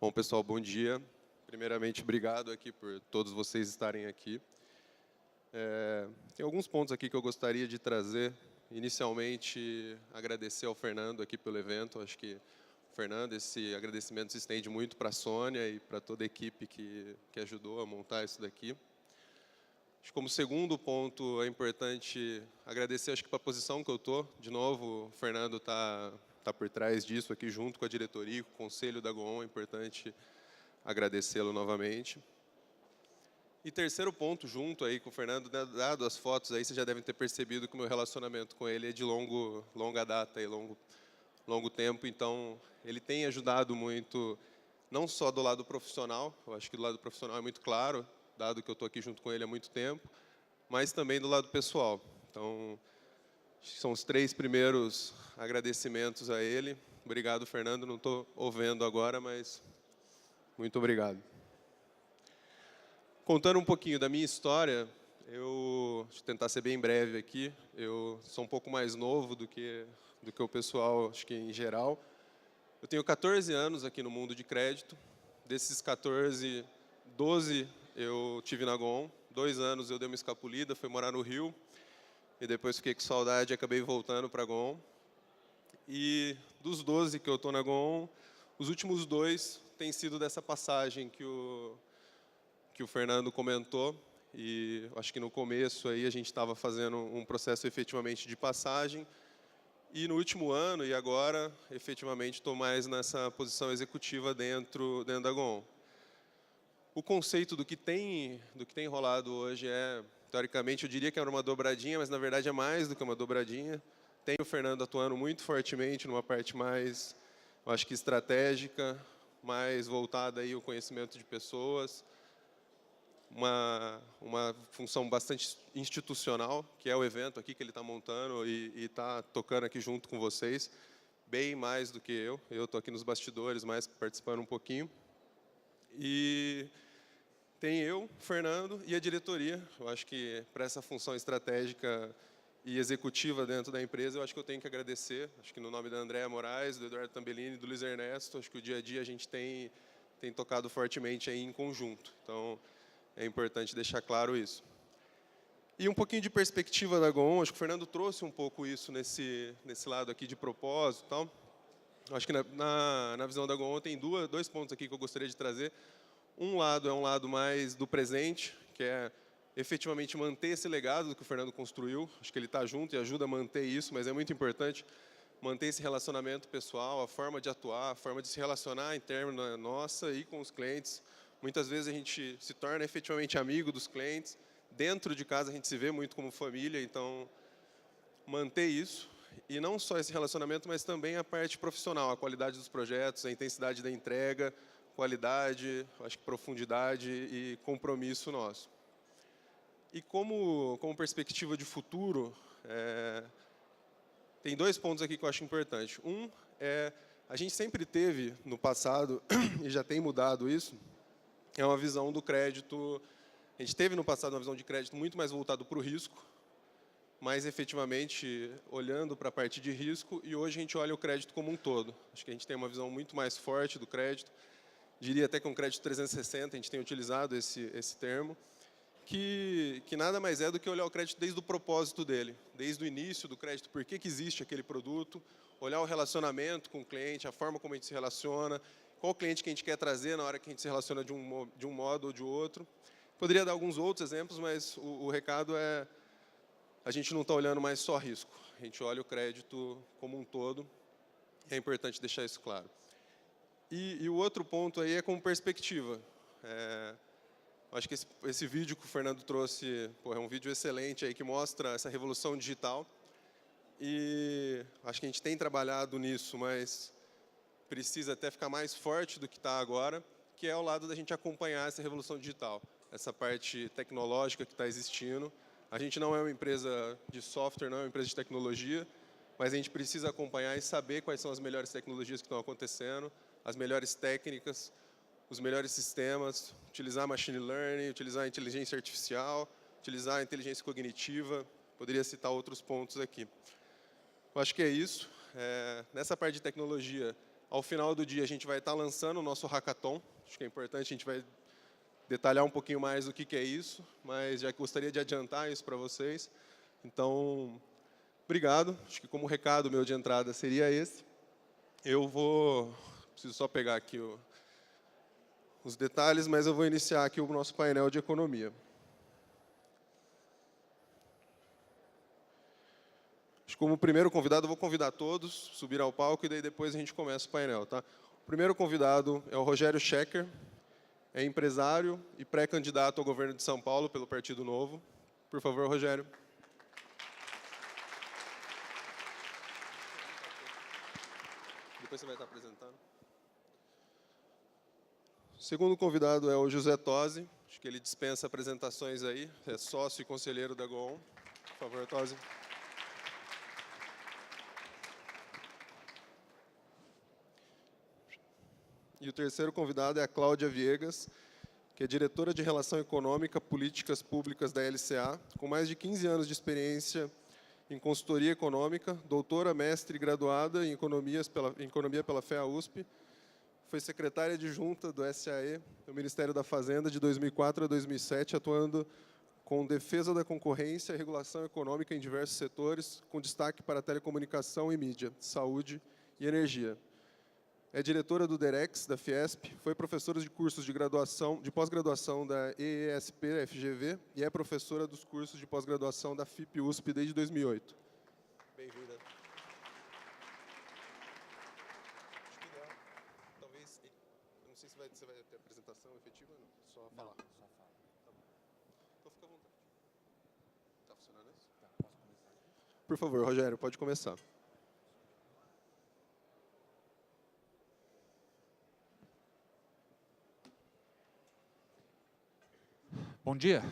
Bom, pessoal, bom dia. Primeiramente, obrigado aqui por todos vocês estarem aqui. Tem alguns pontos aqui que eu gostaria de trazer. Inicialmente, agradecer ao Fernando aqui pelo evento. Acho que, Fernando, esse agradecimento se estende muito para a Sônia e para toda a equipe que ajudou a montar isso daqui. Acho que como segundo ponto, é importante agradecer, acho que para a posição que eu estou. De novo, o Fernando está por trás disso aqui, junto com a diretoria, com o conselho da GOON. É importante agradecê-lo novamente. E terceiro ponto, junto aí com o Fernando, né, dado as fotos aí, vocês já devem ter percebido que o meu relacionamento com ele é de longa data, e longo tempo. Então, ele tem ajudado muito, não só do lado profissional, eu acho que do lado profissional é muito claro, dado que eu estou aqui junto com ele há muito tempo, mas também do lado pessoal. Então, são os 3 primeiros agradecimentos a ele. Obrigado, Fernando. Não estou ouvindo agora, mas muito obrigado. Contando um pouquinho da minha história, vou tentar ser bem breve aqui. Eu sou um pouco mais novo do que o pessoal, acho que em geral. Eu tenho 14 anos aqui no mundo de crédito. Desses 14, 12 eu tive na GOON. 2 anos eu dei uma escapulida, fui morar no Rio. E depois fiquei com saudade e acabei voltando para a GOON. E dos 12 que eu estou na GOON, os últimos 2 têm sido dessa passagem que o Fernando comentou. E acho que no começo aí a gente estava fazendo um processo efetivamente de passagem. E no último ano, e agora, efetivamente, estou mais nessa posição executiva dentro da GOON. O conceito do que tem rolado hoje teoricamente, eu diria que era uma dobradinha, mas na verdade é mais do que uma dobradinha. Tem o Fernando atuando muito fortemente numa parte mais, eu acho que estratégica, mais voltada aí ao conhecimento de pessoas, uma função bastante institucional, que é o evento aqui que ele está montando e está tocando aqui junto com vocês, bem mais do que eu. Eu estou aqui nos bastidores, mais participando um pouquinho. E tem eu, Fernando, e a diretoria. Eu acho que para essa função estratégica e executiva dentro da empresa, eu acho que eu tenho que agradecer. Acho que no nome da Andréa Moraes, do Eduardo Tambellini e do Luiz Ernesto, acho que o dia a dia a gente tem tocado fortemente aí em conjunto. Então, é importante deixar claro isso. E um pouquinho de perspectiva da GOON, acho que o Fernando trouxe um pouco isso nesse lado aqui de propósito e tal. Acho que na visão da GOON tem dois pontos aqui que eu gostaria de trazer. Um lado é um lado mais do presente, que é efetivamente manter esse legado que o Fernando construiu. Acho que ele está junto e ajuda a manter isso, mas é muito importante manter esse relacionamento pessoal, a forma de atuar, a forma de se relacionar interna nossa e com os clientes. Muitas vezes a gente se torna efetivamente amigo dos clientes. Dentro de casa a gente se vê muito como família, então manter isso. E não só esse relacionamento, mas também a parte profissional, a qualidade dos projetos, a intensidade da entrega, qualidade, acho que profundidade e compromisso nosso. E como perspectiva de futuro, tem 2 pontos aqui que eu acho importante. Um é, a gente sempre teve no passado, e já tem mudado isso, é uma visão do crédito. A gente teve no passado uma visão de crédito muito mais voltado para o risco, mais efetivamente olhando para a parte de risco, e hoje a gente olha o crédito como um todo. Acho que a gente tem uma visão muito mais forte do crédito, diria até que um crédito 360, a gente tem utilizado esse termo, que nada mais é do que olhar o crédito desde o propósito dele, desde o início do crédito, por que existe aquele produto, olhar o relacionamento com o cliente, a forma como a gente se relaciona, qual cliente que a gente quer trazer na hora que a gente se relaciona de um modo ou de outro. Poderia dar alguns outros exemplos, mas o recado é, a gente não está olhando mais só risco, a gente olha o crédito como um todo, é importante deixar isso claro. E o outro ponto aí é com perspectiva. Acho que esse vídeo que o Fernando trouxe é um vídeo excelente aí que mostra essa revolução digital. E acho que a gente tem trabalhado nisso, mas precisa até ficar mais forte do que está agora, que é ao lado da gente acompanhar essa revolução digital, essa parte tecnológica que está existindo. A gente não é uma empresa de software, não é uma empresa de tecnologia, mas a gente precisa acompanhar e saber quais são as melhores tecnologias que estão acontecendo, as melhores técnicas, os melhores sistemas, utilizar machine learning, utilizar a inteligência artificial, utilizar a inteligência cognitiva, poderia citar outros pontos aqui. Eu acho que é isso. Nessa parte de tecnologia, Ao final do dia, a gente vai estar lançando o nosso hackathon. Acho que é importante, a gente vai detalhar um pouquinho mais o que é isso, mas já gostaria de adiantar isso para vocês. Então, obrigado. Acho que como recado meu de entrada seria esse. Preciso só pegar aqui os detalhes, mas eu vou iniciar aqui o nosso painel de economia. Acho que como primeiro convidado, eu vou convidar todos a subir ao palco e daí depois a gente começa o painel. Tá? O primeiro convidado é o Rogério Schecker, é empresário e pré-candidato ao governo de São Paulo pelo Partido Novo. Por favor, Rogério. Depois você vai estar apresentando. O segundo convidado é o José Tosi. Acho que ele dispensa apresentações aí. É sócio e conselheiro da Goon. Por favor, Tosi. E o terceiro convidado é a Cláudia Viegas, que é diretora de Relação Econômica, Políticas Públicas da LCA, com mais de 15 anos de experiência em consultoria econômica, doutora, mestre e graduada em Economia pela FEA USP, foi secretária adjunta do SAE, do Ministério da Fazenda, de 2004 a 2007, atuando com defesa da concorrência e regulação econômica em diversos setores, com destaque para telecomunicação e mídia, saúde e energia. É diretora do DEREX, da Fiesp, foi professora de cursos de pós-graduação da EESP-FGV e é professora dos cursos de pós-graduação da FIP-USP desde 2008. Bem-vinda. Acho que ideal. Talvez, eu não sei se você vai ter apresentação efetiva ou não, só falar. Não, só fala. Tá bom. Então fica à vontade. Tá funcionando isso? Tá, posso começar? Por favor, Rogério, pode começar. Bom dia.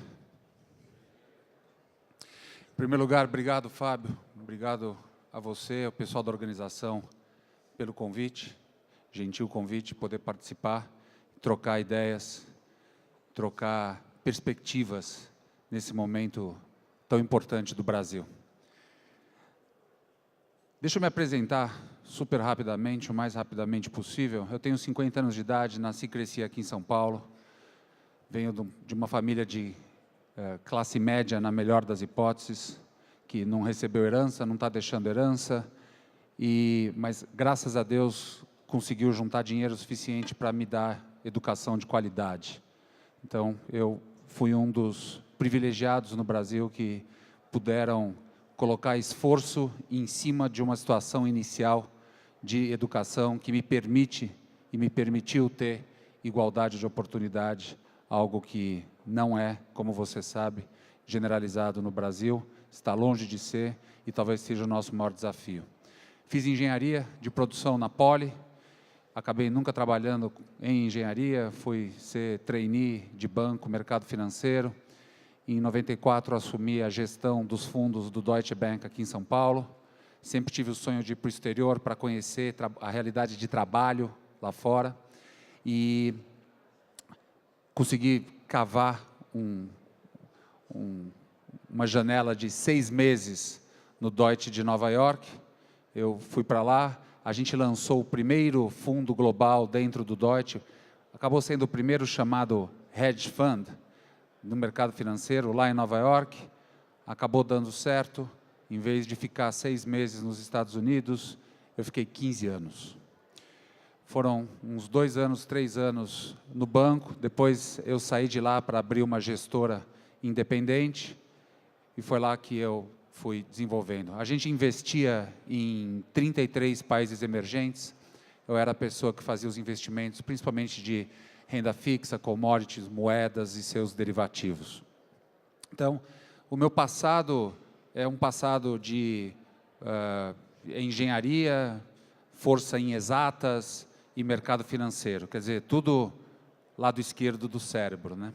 Em primeiro lugar, obrigado, Fábio. Obrigado a você, ao pessoal da organização, pelo convite. Gentil convite, poder participar, trocar ideias, trocar perspectivas nesse momento tão importante do Brasil. Deixa eu me apresentar super rapidamente, o mais rapidamente possível. Eu tenho 50 anos de idade, nasci e cresci aqui em São Paulo. Venho de uma família de classe média, na melhor das hipóteses, que não recebeu herança, não está deixando herança, mas, graças a Deus, conseguiu juntar dinheiro suficiente para me dar educação de qualidade. Então, eu fui um dos privilegiados no Brasil que puderam colocar esforço em cima de uma situação inicial de educação que me permite e me permitiu ter igualdade de oportunidade, algo que não é, como você sabe, generalizado no Brasil, está longe de ser e talvez seja o nosso maior desafio. Fiz engenharia de produção na Poli, acabei nunca trabalhando em engenharia, fui ser trainee de banco, mercado financeiro. Em 94, assumi a gestão dos fundos do Deutsche Bank aqui em São Paulo. Sempre tive o sonho de ir para o exterior para conhecer a realidade de trabalho lá fora. E consegui cavar uma janela de 6 meses no Deutsche de Nova York. Eu fui para lá, a gente lançou o primeiro fundo global dentro do Deutsche, acabou sendo o primeiro chamado hedge fund no mercado financeiro lá em Nova York, acabou dando certo. Em vez de ficar 6 meses nos Estados Unidos, eu fiquei 15 anos. Foram uns 2 anos, 3 anos no banco, depois eu saí de lá para abrir uma gestora independente e foi lá que eu fui desenvolvendo. A gente investia em 33 países emergentes, eu era a pessoa que fazia os investimentos, principalmente de renda fixa, commodities, moedas e seus derivativos. Então, o meu passado é um passado de engenharia, força em exatas e mercado financeiro, quer dizer, tudo lado esquerdo do cérebro, né?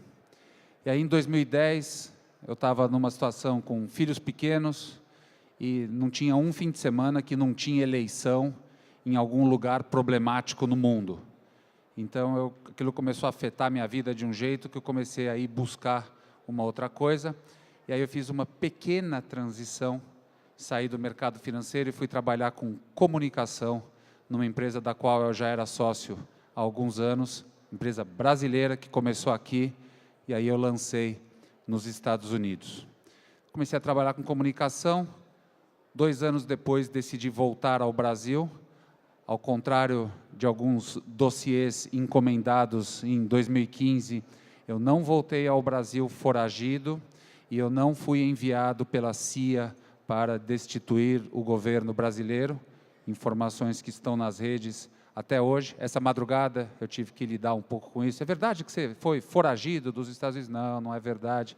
E aí, em 2010, eu estava numa situação com filhos pequenos e não tinha um fim de semana que não tinha eleição em algum lugar problemático no mundo. Então, aquilo começou a afetar a minha vida de um jeito que eu comecei a ir buscar uma outra coisa. E aí eu fiz uma pequena transição, saí do mercado financeiro e fui trabalhar com comunicação numa empresa da qual eu já era sócio há alguns anos, empresa brasileira que começou aqui, e aí eu lancei nos Estados Unidos. Comecei a trabalhar com comunicação, 2 anos depois decidi voltar ao Brasil, ao contrário de alguns dossiês encomendados em 2015, eu não voltei ao Brasil foragido e eu não fui enviado pela CIA para destituir o governo brasileiro, informações que estão nas redes até hoje. Essa madrugada eu tive que lidar um pouco com isso. É verdade que você foi foragido dos Estados Unidos? Não, não é verdade.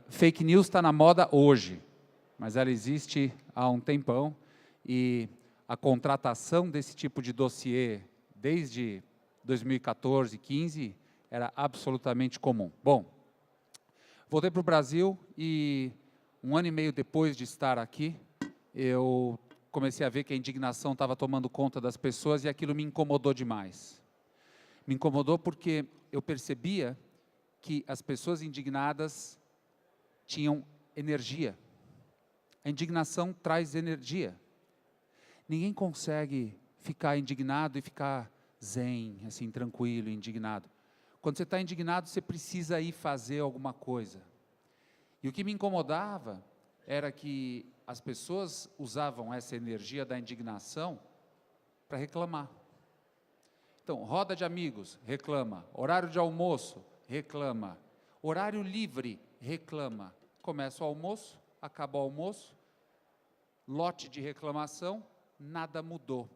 Fake news está na moda hoje, mas ela existe há um tempão e a contratação desse tipo de dossiê desde 2014, 15, era absolutamente comum. Bom, voltei para o Brasil e 1 ano e meio depois de estar aqui, eu comecei a ver que a indignação estava tomando conta das pessoas e aquilo me incomodou demais. Me incomodou porque eu percebia que as pessoas indignadas tinham energia. A indignação traz energia. Ninguém consegue ficar indignado e ficar zen, assim, tranquilo, indignado. Quando você está indignado, você precisa ir fazer alguma coisa. E o que me incomodava era que as pessoas usavam essa energia da indignação para reclamar. Então, roda de amigos, reclama. Horário de almoço, reclama. Horário livre, reclama. Começa o almoço, acaba o almoço, lote de reclamação, nada mudou.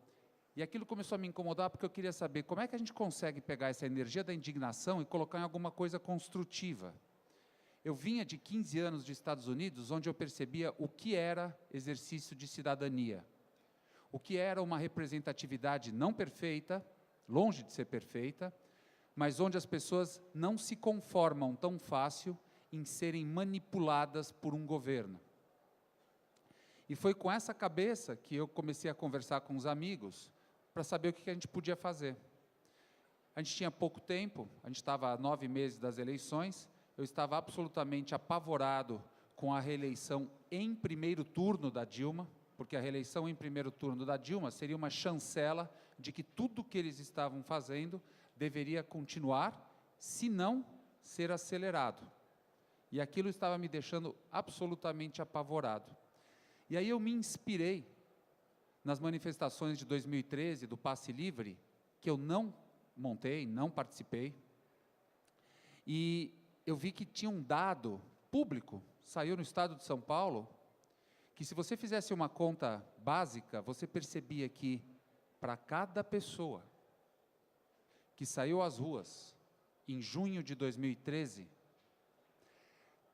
E aquilo começou a me incomodar porque eu queria saber como é que a gente consegue pegar essa energia da indignação e colocar em alguma coisa construtiva. Eu vinha de 15 anos dos Estados Unidos, onde eu percebia o que era exercício de cidadania, o que era uma representatividade não perfeita, longe de ser perfeita, mas onde as pessoas não se conformam tão fácil em serem manipuladas por um governo. E foi com essa cabeça que eu comecei a conversar com os amigos para saber o que a gente podia fazer. A gente tinha pouco tempo, a gente estava a 9 meses das eleições, eu estava absolutamente apavorado com a reeleição em primeiro turno da Dilma, porque a reeleição em primeiro turno da Dilma seria uma chancela de que tudo que eles estavam fazendo deveria continuar, se não ser acelerado. E aquilo estava me deixando absolutamente apavorado. E aí eu me inspirei nas manifestações de 2013, do Passe Livre, que eu não montei, não participei, e eu vi que tinha um dado público, saiu no estado de São Paulo, que se você fizesse uma conta básica, você percebia que para cada pessoa que saiu às ruas em junho de 2013,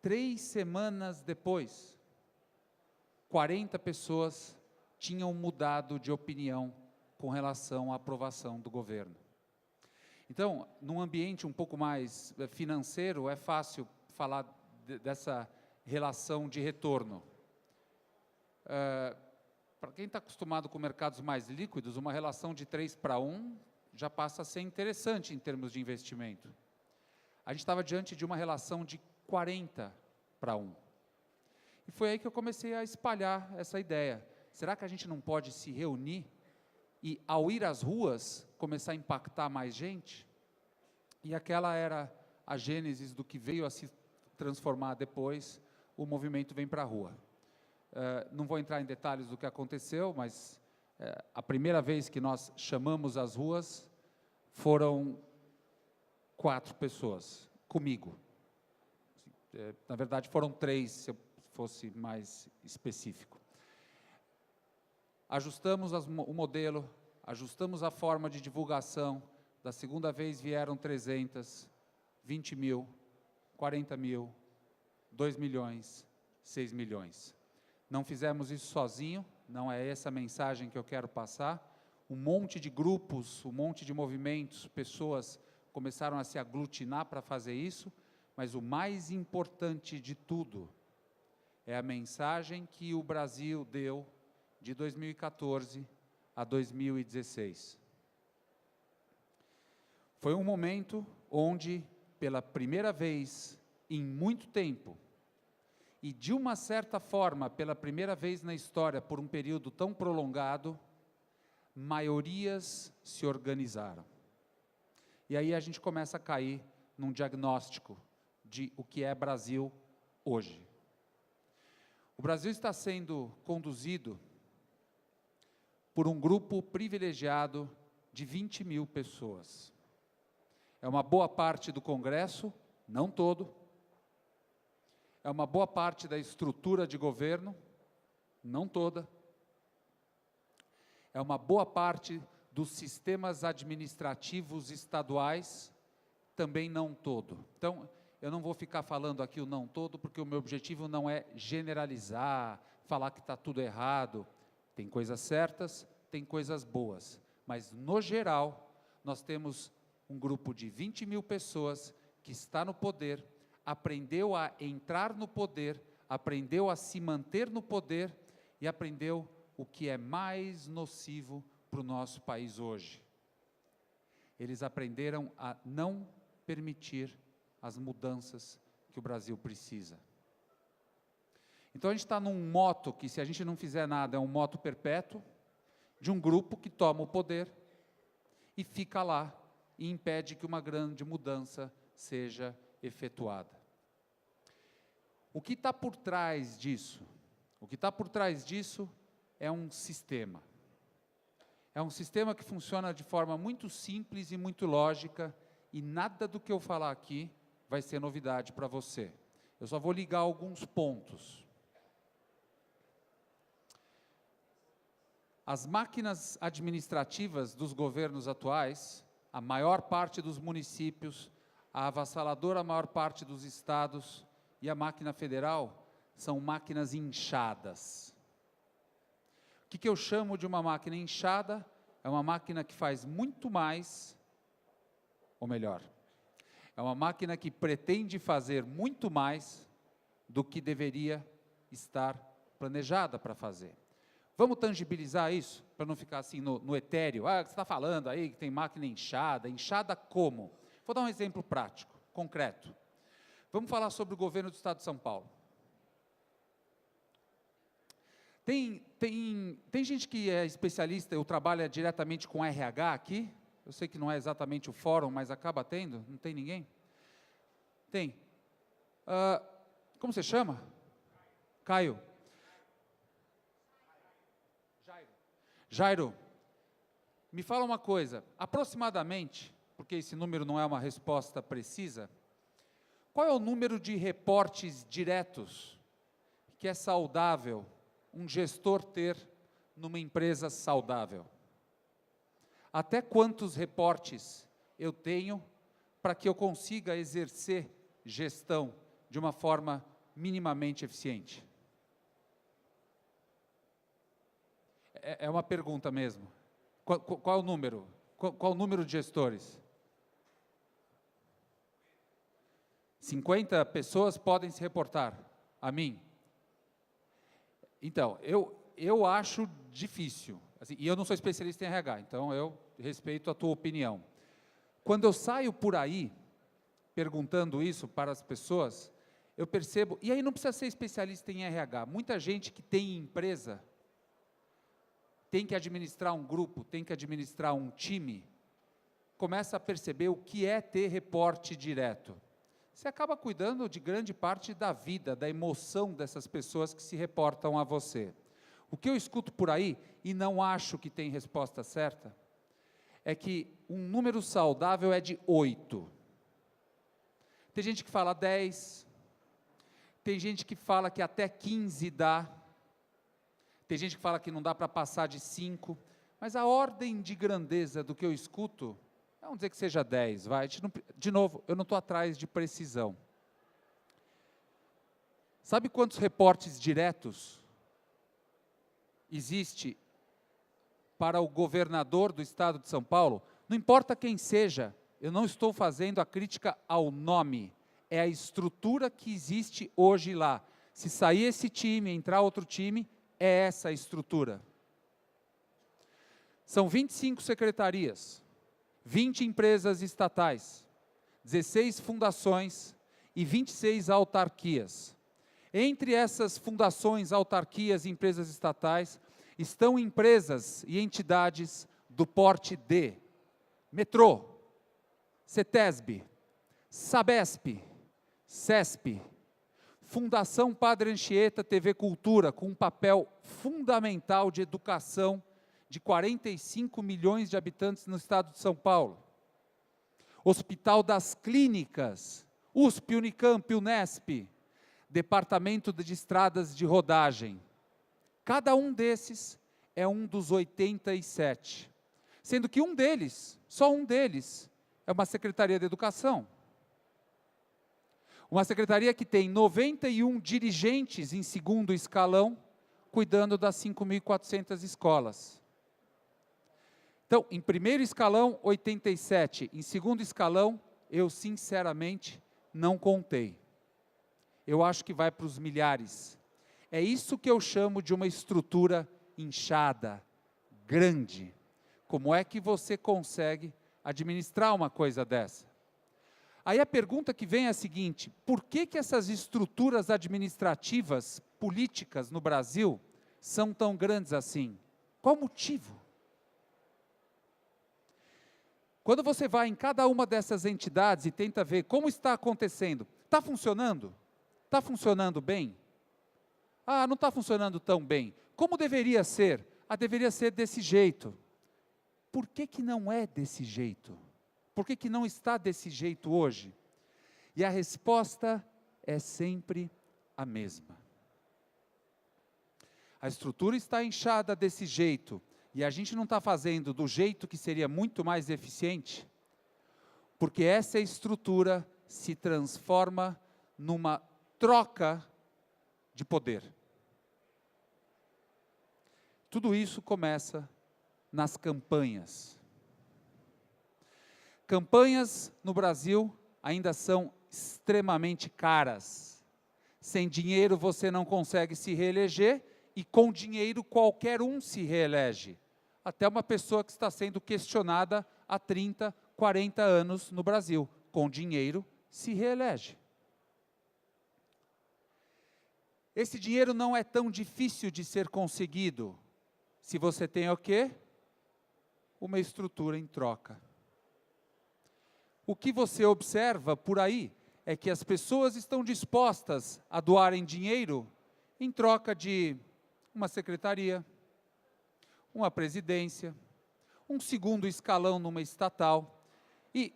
3 semanas depois, 40 pessoas tinham mudado de opinião com relação à aprovação do governo. Então, num ambiente um pouco mais financeiro, é fácil falar dessa relação de retorno. Para quem está acostumado com mercados mais líquidos, uma relação de 3:1 já passa a ser interessante em termos de investimento. A gente estava diante de uma relação de 40:1. E foi aí que eu comecei a espalhar essa ideia. Será que a gente não pode se reunir e, ao ir às ruas, começar a impactar mais gente? E aquela era a gênese do que veio a se transformar depois, o movimento Vem para a Rua. Não vou entrar em detalhes do que aconteceu, mas a primeira vez que nós chamamos as ruas, foram 4 pessoas, comigo. Na verdade, foram 3, se eu fosse mais específico. Ajustamos o modelo, ajustamos a forma de divulgação. Da segunda vez vieram 300, 20 mil, 40 mil, 2 milhões, 6 milhões. Não fizemos isso sozinho, não é essa a mensagem que eu quero passar. Um monte de grupos, um monte de movimentos, pessoas começaram a se aglutinar para fazer isso, mas o mais importante de tudo é a mensagem que o Brasil deu de 2014 a 2016. Foi um momento onde, pela primeira vez em muito tempo, e de uma certa forma, pela primeira vez na história, por um período tão prolongado, maiorias se organizaram. E aí a gente começa a cair num diagnóstico de o que é Brasil hoje. O Brasil está sendo conduzido por um grupo privilegiado de 20 mil pessoas. É uma boa parte do Congresso, não todo. É uma boa parte da estrutura de governo, não toda. É uma boa parte dos sistemas administrativos estaduais, também não todo. Então, eu não vou ficar falando aqui o não todo, porque o meu objetivo não é generalizar, falar que está tudo errado. Tem coisas certas, tem coisas boas. Mas, no geral, nós temos um grupo de 20 mil pessoas que está no poder, aprendeu a entrar no poder, aprendeu a se manter no poder e aprendeu o que é mais nocivo para o nosso país hoje. Eles aprenderam a não permitir as mudanças que o Brasil precisa. Então a gente está num moto que, se a gente não fizer nada, é um moto perpétuo, de um grupo que toma o poder e fica lá e impede que uma grande mudança seja efetuada. O que está por trás disso? O que está por trás disso é um sistema. É um sistema que funciona de forma muito simples e muito lógica, e nada do que eu falar aqui vai ser novidade para você. Eu só vou ligar alguns pontos. As máquinas administrativas dos governos atuais, a maior parte dos municípios, a avassaladora maior parte dos estados e a máquina federal, são máquinas inchadas. O que eu chamo de uma máquina inchada? É uma máquina que faz muito mais, ou melhor, é uma máquina que pretende fazer muito mais do que deveria estar planejada para fazer. Vamos tangibilizar isso, para não ficar assim no etéreo. Ah, você está falando aí que tem máquina inchada. Inchada como? Vou dar um exemplo prático, concreto. Vamos falar sobre o governo do Estado de São Paulo. Tem gente que é especialista, eu trabalho diretamente com RH aqui. Eu sei que não é exatamente o fórum, mas acaba tendo. Não tem ninguém? Tem. Como você chama? Caio. Jairo, me fala uma coisa. Aproximadamente, porque esse número não é uma resposta precisa, qual é o número de reportes diretos que é saudável um gestor ter numa empresa saudável? Até quantos reportes eu tenho para que eu consiga exercer gestão de uma forma minimamente eficiente? É uma pergunta mesmo. Qual é o número? Qual o número de gestores? 50 pessoas podem se reportar a mim? Então, eu acho difícil, assim, e eu não sou especialista em RH, então eu respeito a tua opinião. Quando eu saio por aí, perguntando isso para as pessoas, eu percebo, e aí não precisa ser especialista em RH, muita gente que tem empresa, tem que administrar um grupo, tem que administrar um time, começa a perceber o que é ter reporte direto. Você acaba cuidando de grande parte da vida, da emoção dessas pessoas que se reportam a você. O que eu escuto por aí, e não acho que tem resposta certa, é que um número saudável é de 8. Tem gente que fala 10, tem gente que fala que até 15 dá, tem gente que fala que não dá para passar de 5, mas a ordem de grandeza do que eu escuto, vamos dizer que seja 10, vai. De novo, eu não estou atrás de precisão. Sabe quantos reportes diretos existe para o governador do estado de São Paulo? Não importa quem seja, eu não estou fazendo a crítica ao nome, é a estrutura que existe hoje lá. Se sair esse time, entrar outro time, é essa a estrutura. São 25 secretarias, 20 empresas estatais, 16 fundações e 26 autarquias. Entre essas fundações, autarquias e empresas estatais, estão empresas e entidades do porte de Metrô, CETESB, Sabesp, CESP, Fundação Padre Anchieta TV Cultura, com um papel fundamental de educação de 45 milhões de habitantes no estado de São Paulo. Hospital das Clínicas, USP, Unicamp, Unesp, Departamento de Estradas de Rodagem. Cada um desses é um dos 87, sendo que um deles, só um deles, é uma Secretaria de Educação. Uma secretaria que tem 91 dirigentes em segundo escalão, cuidando das 5.400 escolas. Então, em primeiro escalão, 87. Em segundo escalão, eu sinceramente não contei. Eu acho que vai para os milhares. É isso que eu chamo de uma estrutura inchada, grande. Como é que você consegue administrar uma coisa dessa? Aí a pergunta que vem é a seguinte: por que essas estruturas administrativas, políticas no Brasil são tão grandes assim? Qual o motivo? Quando você vai em cada uma dessas entidades e tenta ver como está acontecendo, está funcionando? Está funcionando bem? Ah, não está funcionando tão bem. Como deveria ser? Ah, deveria ser desse jeito. Por que não é desse jeito? Por que não está desse jeito hoje? E a resposta é sempre a mesma. A estrutura está inchada desse jeito, e a gente não está fazendo do jeito que seria muito mais eficiente, porque essa estrutura se transforma numa troca de poder. Tudo isso começa nas campanhas. Campanhas no Brasil ainda são extremamente caras. Sem dinheiro você não consegue se reeleger, e com dinheiro qualquer um se reelege. Até uma pessoa que está sendo questionada há 30, 40 anos no Brasil, com dinheiro se reelege. Esse dinheiro não é tão difícil de ser conseguido, se você tem o quê? Uma estrutura em troca. O que você observa por aí é que as pessoas estão dispostas a doarem dinheiro em troca de uma secretaria, uma presidência, um segundo escalão numa estatal. E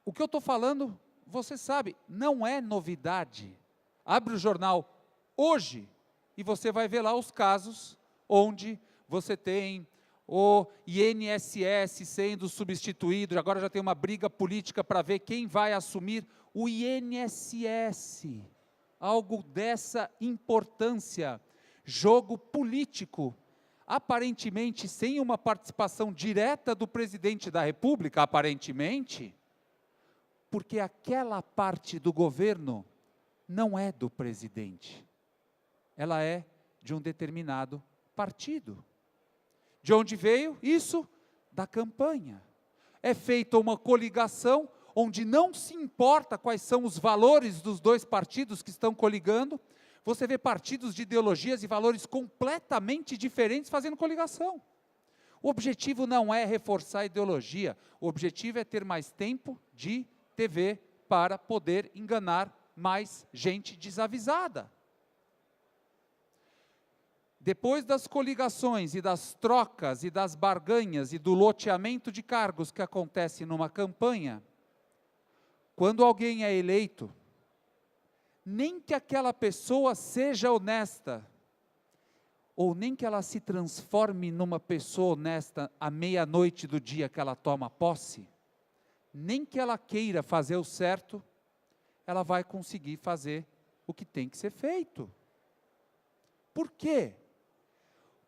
o que eu estou falando, você sabe, não é novidade. Abre o jornal hoje e você vai ver lá os casos onde você tem o INSS sendo substituído, agora já tem uma briga política para ver quem vai assumir o INSS. Algo dessa importância, jogo político, aparentemente sem uma participação direta do presidente da República, aparentemente, porque aquela parte do governo não é do presidente, ela é de um determinado partido. De onde veio isso? Da campanha. É feita uma coligação onde não se importa quais são os valores dos dois partidos que estão coligando. Você vê partidos de ideologias e valores completamente diferentes fazendo coligação. O objetivo não é reforçar a ideologia, o objetivo é ter mais tempo de TV para poder enganar mais gente desavisada. Depois das coligações e das trocas e das barganhas e do loteamento de cargos que acontece numa campanha, quando alguém é eleito, nem que aquela pessoa seja honesta, ou nem que ela se transforme numa pessoa honesta à meia-noite do dia que ela toma posse, nem que ela queira fazer o certo, ela vai conseguir fazer o que tem que ser feito. Por quê?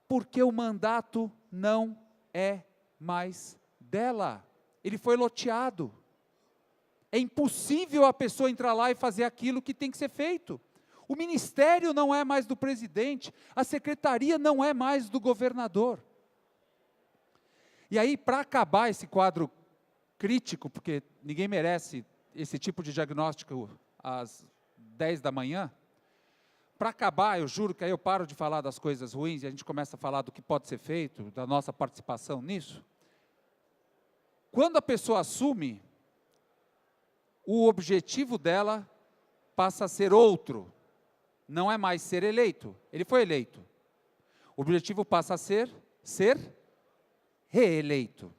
Porque o mandato não é mais dela, ele foi loteado. É impossível a pessoa entrar lá e fazer aquilo que tem que ser feito. O ministério não é mais do presidente, a secretaria não é mais do governador. E aí, para acabar esse quadro crítico, porque ninguém merece esse tipo de diagnóstico às 10 da manhã, para acabar, eu juro que aí eu paro de falar das coisas ruins e a gente começa a falar do que pode ser feito, da nossa participação nisso. Quando a pessoa assume, o objetivo dela passa a ser outro. Não é mais ser eleito. Ele foi eleito. O objetivo passa a ser reeleito.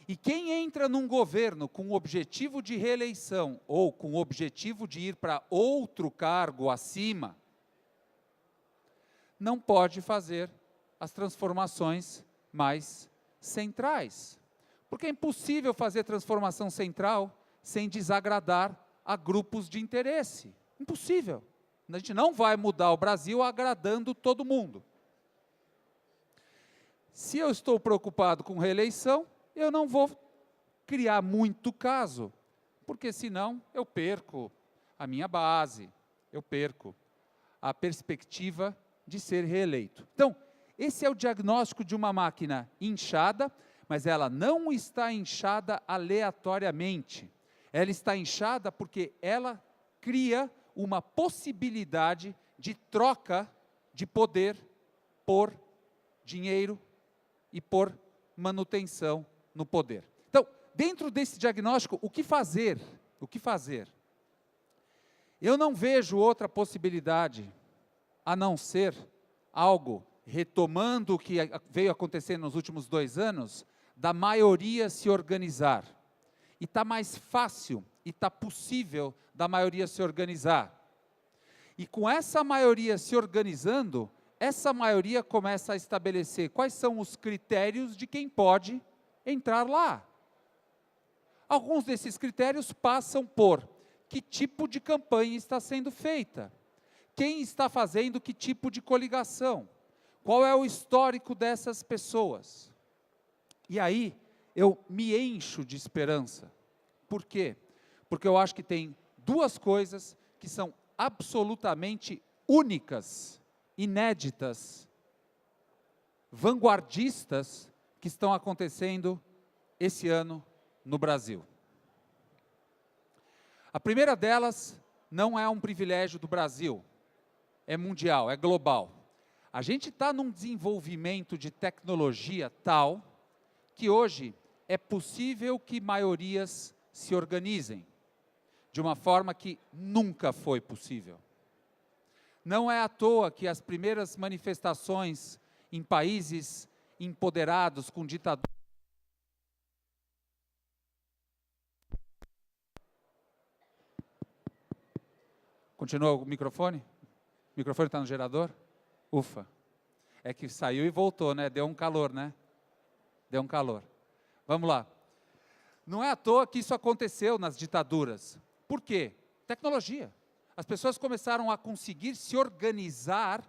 E quem entra num governo com o objetivo de reeleição ou com o objetivo de ir para outro cargo acima, não pode fazer as transformações mais centrais. Porque é impossível fazer transformação central sem desagradar a grupos de interesse. Impossível. A gente não vai mudar o Brasil agradando todo mundo. Se eu estou preocupado com reeleição, eu não vou criar muito caso, porque senão eu perco a minha base, eu perco a perspectiva de ser reeleito. Então, esse é o diagnóstico de uma máquina inchada, mas ela não está inchada aleatoriamente. Ela está inchada porque ela cria uma possibilidade de troca de poder por dinheiro e por manutenção no poder. Então, dentro desse diagnóstico, o que fazer? O que fazer? Eu não vejo outra possibilidade a não ser algo, retomando o que veio acontecendo nos últimos 2 anos, da maioria se organizar. E está mais fácil, e está possível da maioria se organizar. E com essa maioria se organizando, essa maioria começa a estabelecer quais são os critérios de quem pode entrar lá. Alguns desses critérios passam por que tipo de campanha está sendo feita, quem está fazendo que tipo de coligação, qual é o histórico dessas pessoas. E aí eu me encho de esperança. Por quê? Porque eu acho que tem 2 coisas que são absolutamente únicas, inéditas, vanguardistas, que estão acontecendo esse ano no Brasil. A primeira delas não é um privilégio do Brasil, é mundial, é global. A gente está num desenvolvimento de tecnologia tal que hoje é possível que maiorias se organizem de uma forma que nunca foi possível. Não é à toa que as primeiras manifestações em países empoderados com ditadura. Continua o microfone? O microfone está no gerador? Ufa. É que saiu e voltou, né? Deu um calor, né? Deu um calor. Vamos lá. Não é à toa que isso aconteceu nas ditaduras. Por quê? Tecnologia. As pessoas começaram a conseguir se organizar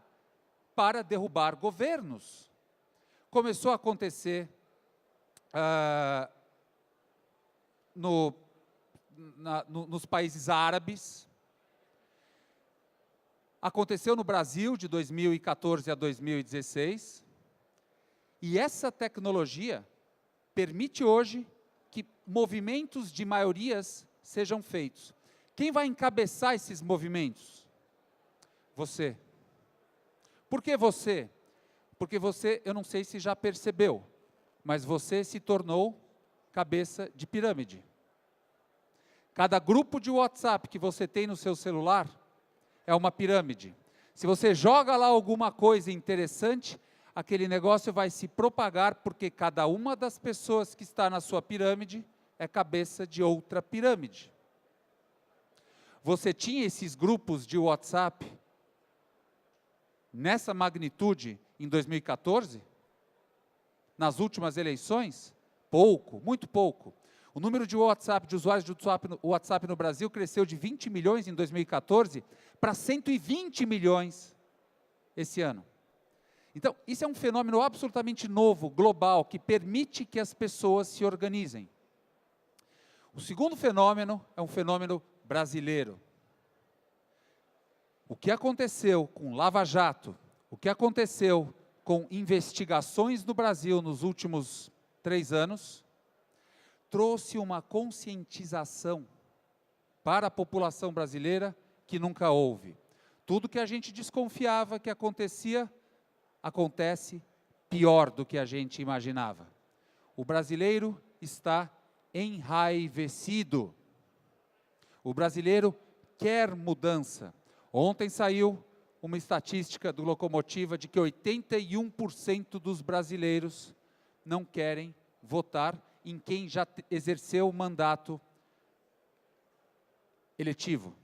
para derrubar governos. Começou a acontecer nos países árabes. Aconteceu no Brasil de 2014 a 2016. E essa tecnologia permite hoje que movimentos de maiorias sejam feitos. Quem vai encabeçar esses movimentos? Você. Por que você? Porque você, eu não sei se já percebeu, mas você se tornou cabeça de pirâmide. Cada grupo de WhatsApp que você tem no seu celular é uma pirâmide. Se você joga lá alguma coisa interessante, aquele negócio vai se propagar, porque cada uma das pessoas que está na sua pirâmide é cabeça de outra pirâmide. Você tinha esses grupos de WhatsApp nessa magnitude em 2014? Nas últimas eleições? Pouco, muito pouco. O número de usuários de WhatsApp no Brasil cresceu de 20 milhões em 2014 para 120 milhões esse ano. Então, isso é um fenômeno absolutamente novo, global, que permite que as pessoas se organizem. O segundo fenômeno é um fenômeno brasileiro. O que aconteceu com Lava Jato, o que aconteceu com investigações no Brasil nos últimos 3 anos, trouxe uma conscientização para a população brasileira que nunca houve. Tudo que a gente desconfiava que acontecia, acontece pior do que a gente imaginava. O brasileiro está enraivecido. O brasileiro quer mudança. Ontem saiu uma estatística do Locomotiva de que 81% dos brasileiros não querem votar em quem já exerceu o mandato eletivo.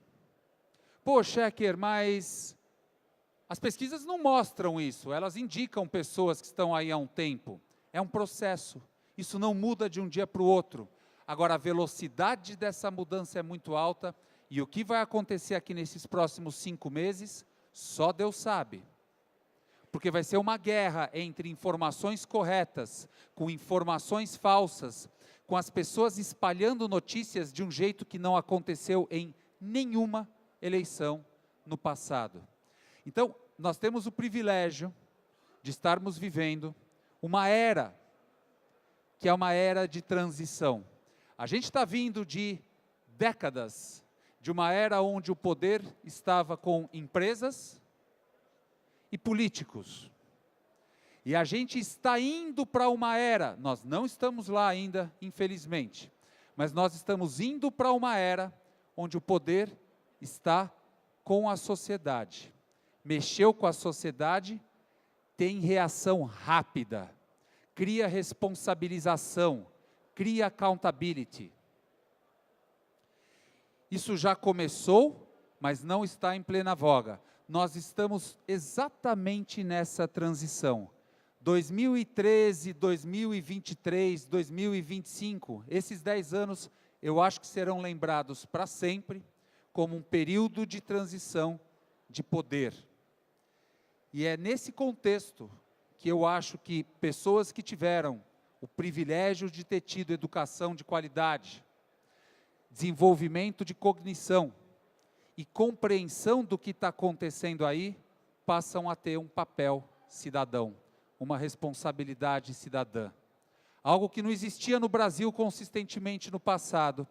Pô, Schecker, mas as pesquisas não mostram isso, elas indicam pessoas que estão aí há um tempo. É um processo, isso não muda de um dia para o outro. Agora, a velocidade dessa mudança é muito alta, e o que vai acontecer aqui nesses próximos 5 meses, só Deus sabe. Porque vai ser uma guerra entre informações corretas, com informações falsas, com as pessoas espalhando notícias de um jeito que não aconteceu em nenhuma eleição no passado. Então, nós temos o privilégio de estarmos vivendo uma era, que é uma era de transição. A gente está vindo de décadas, de uma era onde o poder estava com empresas e políticos. E a gente está indo para uma era, nós não estamos lá ainda, infelizmente, mas nós estamos indo para uma era onde o poder está com a sociedade. Mexeu com a sociedade, tem reação rápida, cria responsabilização, cria accountability. Isso já começou, mas não está em plena voga. Nós estamos exatamente nessa transição. 2013, 2023, 2025, esses 10 anos, eu acho que serão lembrados para sempre como um período de transição de poder. E é nesse contexto que eu acho que pessoas que tiveram o privilégio de ter tido educação de qualidade, desenvolvimento de cognição e compreensão do que está acontecendo aí, passam a ter um papel cidadão, uma responsabilidade cidadã. Algo que não existia no Brasil consistentemente no passado,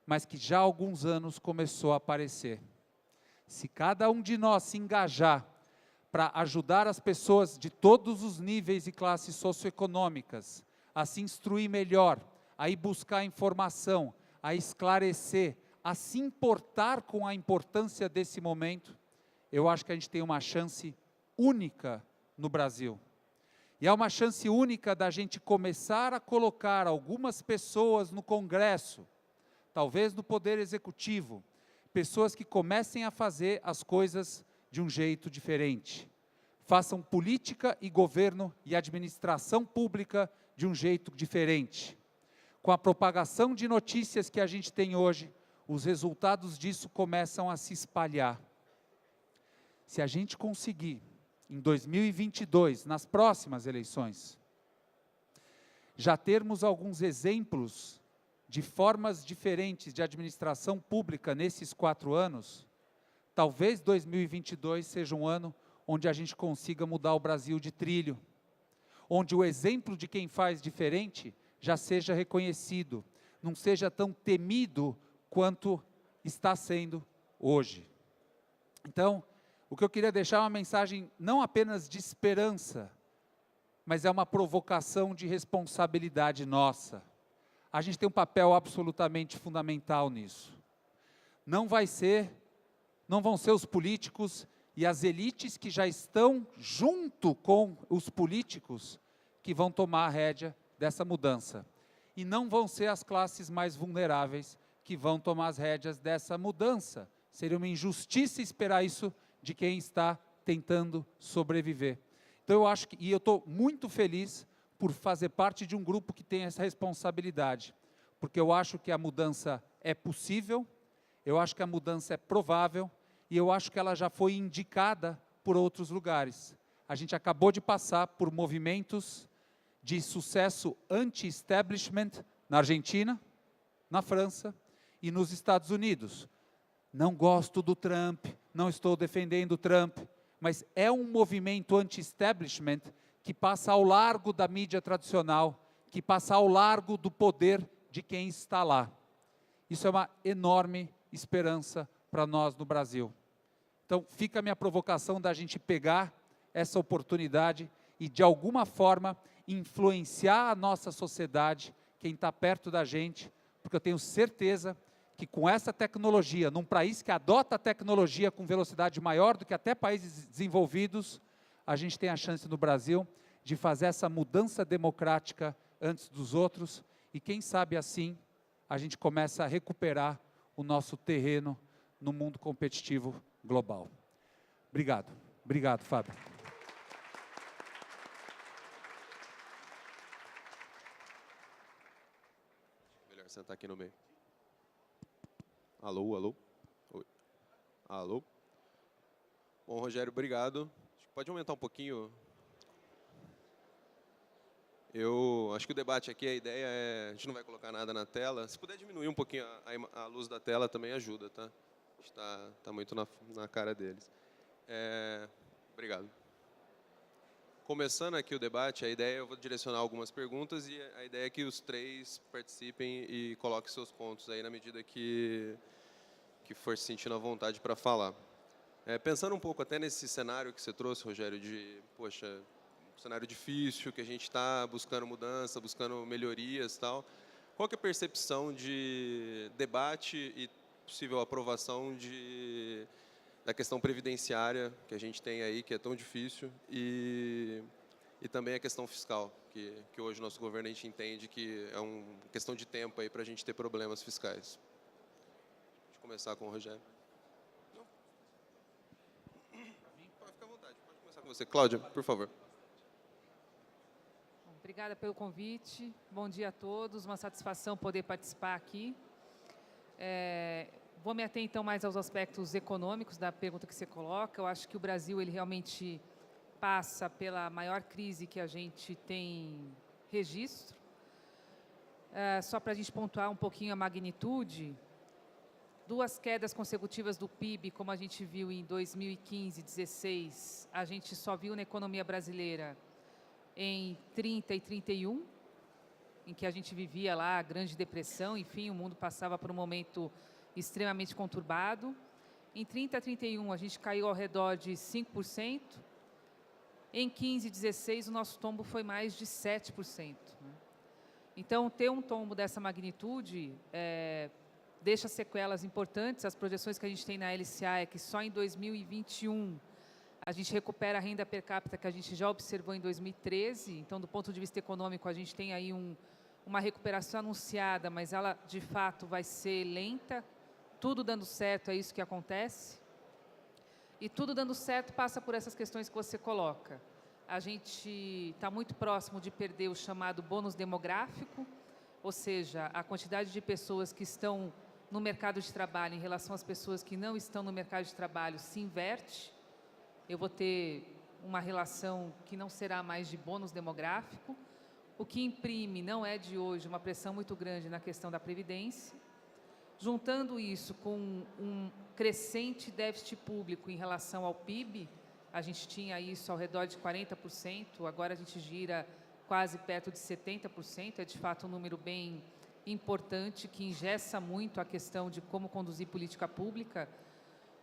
mas que já há alguns anos começou a aparecer. Se cada um de nós se engajar para ajudar as pessoas de todos os níveis e classes socioeconômicas a se instruir melhor, a ir buscar informação, a esclarecer, a se importar com a importância desse momento, eu acho que a gente tem uma chance única no Brasil. E é uma chance única da gente começar a colocar algumas pessoas no Congresso, talvez no Poder Executivo, pessoas que comecem a fazer as coisas de um jeito diferente. Façam política e governo e administração pública de um jeito diferente. Com a propagação de notícias que a gente tem hoje, os resultados disso começam a se espalhar. Se a gente conseguir, em 2022, nas próximas eleições, já termos alguns exemplos de formas diferentes de administração pública nesses 4 anos, talvez 2022 seja um ano onde a gente consiga mudar o Brasil de trilho, onde o exemplo de quem faz diferente já seja reconhecido, não seja tão temido quanto está sendo hoje. Então, o que eu queria deixar é uma mensagem não apenas de esperança, mas é uma provocação de responsabilidade nossa. A gente tem um papel absolutamente fundamental nisso. Não vão ser os políticos e as elites que já estão junto com os políticos que vão tomar a rédea dessa mudança. E não vão ser as classes mais vulneráveis que vão tomar as rédeas dessa mudança. Seria uma injustiça esperar isso de quem está tentando sobreviver. Então eu acho e eu estou muito feliz por fazer parte de um grupo que tem essa responsabilidade, porque eu acho que a mudança é possível, eu acho que a mudança é provável, e eu acho que ela já foi indicada por outros lugares. A gente acabou de passar por movimentos de sucesso anti-establishment na Argentina, na França e nos Estados Unidos. Não gosto do Trump, não estou defendendo o Trump, mas é um movimento anti-establishment que passa ao largo da mídia tradicional, que passa ao largo do poder de quem está lá. Isso é uma enorme esperança para nós no Brasil. Então, fica a minha provocação da gente pegar essa oportunidade e, de alguma forma, influenciar a nossa sociedade, quem está perto da gente, porque eu tenho certeza que com essa tecnologia, num país que adota a tecnologia com velocidade maior do que até países desenvolvidos, a gente tem a chance no Brasil de fazer essa mudança democrática antes dos outros, e quem sabe assim a gente começa a recuperar o nosso terreno no mundo competitivo global. Obrigado. Obrigado, Fábio. Melhor sentar aqui no meio. Alô, alô? Oi. Alô? Bom, Rogério, obrigado. Pode aumentar um pouquinho? Eu acho que o debate aqui, a ideia é... A gente não vai colocar nada na tela. Se puder diminuir um pouquinho a luz da tela, também ajuda, tá? Está muito na cara deles. Obrigado. Começando aqui o debate, a ideia, eu vou direcionar algumas perguntas e a ideia é que os três participem e coloquem seus pontos aí na medida que for se sentindo à vontade para falar. Pensando um pouco até nesse cenário que você trouxe, Rogério, de, poxa, um cenário difícil, que a gente está buscando mudança, buscando melhorias e tal, qual que é a percepção de debate e possível aprovação da questão previdenciária que a gente tem aí, que é tão difícil, e também a questão fiscal, que hoje o nosso governo a gente entende que é uma questão de tempo aí para a gente ter problemas fiscais. Deixa eu começar com o Rogério. Não. Pode ficar à vontade, pode começar com você. Cláudia, por favor. Obrigada pelo convite. Bom dia a todos. Uma satisfação poder participar aqui. Vou me ater, então, mais aos aspectos econômicos da pergunta que você coloca. Eu acho que o Brasil ele realmente passa pela maior crise que a gente tem registro. Só para a gente pontuar um pouquinho a magnitude, 2 quedas consecutivas do PIB, como a gente viu em 2015 e 2016, a gente só viu na economia brasileira em 30 e 31, em que a gente vivia lá a Grande Depressão, enfim, o mundo passava por um momento extremamente conturbado. Em 30 a 31, a gente caiu ao redor de 5%. Em 15 e 16, o nosso tombo foi mais de 7%. Então, ter um tombo dessa magnitude deixa sequelas importantes. As projeções que a gente tem na LCA é que só em 2021 a gente recupera a renda per capita que a gente já observou em 2013. Então, do ponto de vista econômico, a gente tem aí uma recuperação anunciada, mas ela, de fato, vai ser lenta. Tudo dando certo, é isso que acontece. E tudo dando certo passa por essas questões que você coloca. A gente está muito próximo de perder o chamado bônus demográfico, ou seja, a quantidade de pessoas que estão no mercado de trabalho em relação às pessoas que não estão no mercado de trabalho se inverte. Eu vou ter uma relação que não será mais de bônus demográfico, o que imprime, não é de hoje, uma pressão muito grande na questão da Previdência. Juntando isso com um crescente déficit público em relação ao PIB, a gente tinha isso ao redor de 40%, agora a gente gira quase perto de 70%, é de fato um número bem importante, que engessa muito a questão de como conduzir política pública,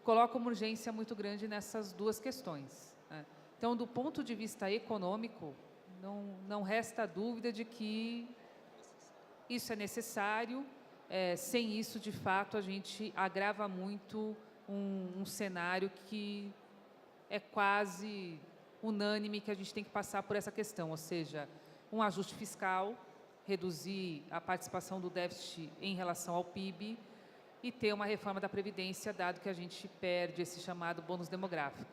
coloca uma urgência muito grande nessas 2 questões. Então, do ponto de vista econômico, não resta dúvida de que isso é necessário. Sem isso, de fato, a gente agrava muito um cenário que é quase unânime que a gente tem que passar por essa questão, ou seja, um ajuste fiscal, reduzir a participação do déficit em relação ao PIB e ter uma reforma da Previdência, dado que a gente perde esse chamado bônus demográfico.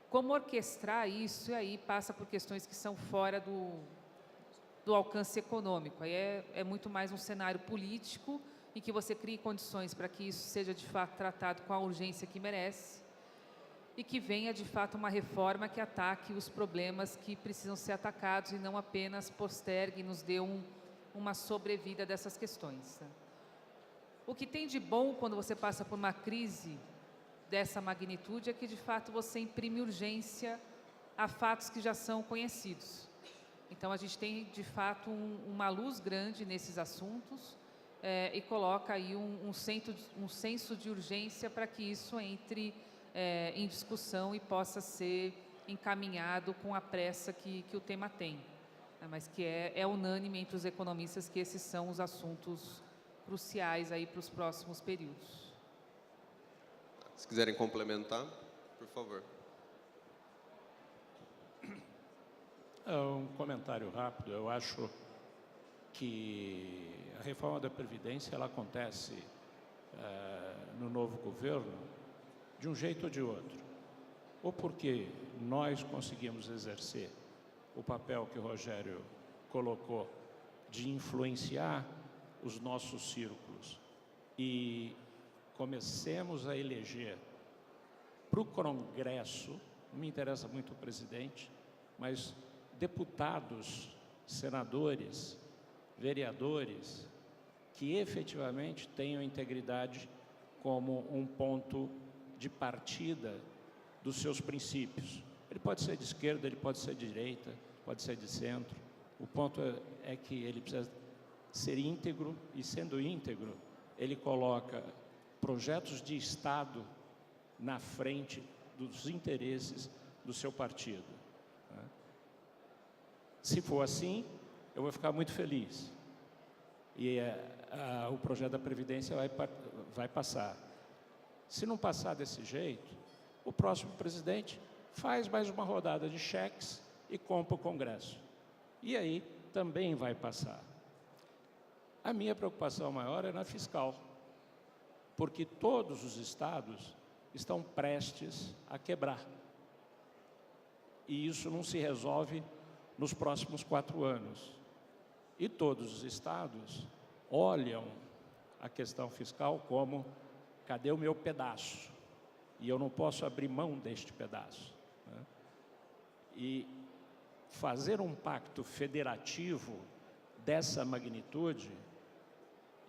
Como orquestrar isso, e aí passa por questões que são fora do alcance econômico. Aí é muito mais um cenário político em que você crie condições para que isso seja, de fato, tratado com a urgência que merece e que venha, de fato, uma reforma que ataque os problemas que precisam ser atacados e não apenas postergue e nos dê uma sobrevida dessas questões. O que tem de bom quando você passa por uma crise dessa magnitude é que, de fato, você imprime urgência a fatos que já são conhecidos. Então, a gente tem, de fato, uma luz grande nesses assuntos e coloca aí um senso de urgência para que isso entre em discussão e possa ser encaminhado com a pressa que o tema tem, né? Mas que é unânime entre os economistas que esses são os assuntos cruciais aí para os próximos períodos. Se quiserem complementar, por favor. Um comentário rápido. Eu acho que a reforma da Previdência ela acontece no novo governo de um jeito ou de outro. Ou porque nós conseguimos exercer o papel que o Rogério colocou de influenciar os nossos círculos e comecemos a eleger para o Congresso, não me interessa muito o presidente, mas deputados, senadores, vereadores, que efetivamente tenham integridade como um ponto de partida dos seus princípios. Ele pode ser de esquerda, ele pode ser de direita, pode ser de centro. O ponto é que ele precisa ser íntegro e, sendo íntegro, ele coloca projetos de Estado na frente dos interesses do seu partido. Se for assim, eu vou ficar muito feliz. E o projeto da Previdência vai passar. Se não passar desse jeito, o próximo presidente faz mais uma rodada de cheques e compra o Congresso. E aí também vai passar. A minha preocupação maior é na fiscal, porque todos os estados estão prestes a quebrar. E isso não se resolve nos próximos 4 anos. E todos os estados olham a questão fiscal como: cadê o meu pedaço? E eu não posso abrir mão deste pedaço, né? E fazer um pacto federativo dessa magnitude,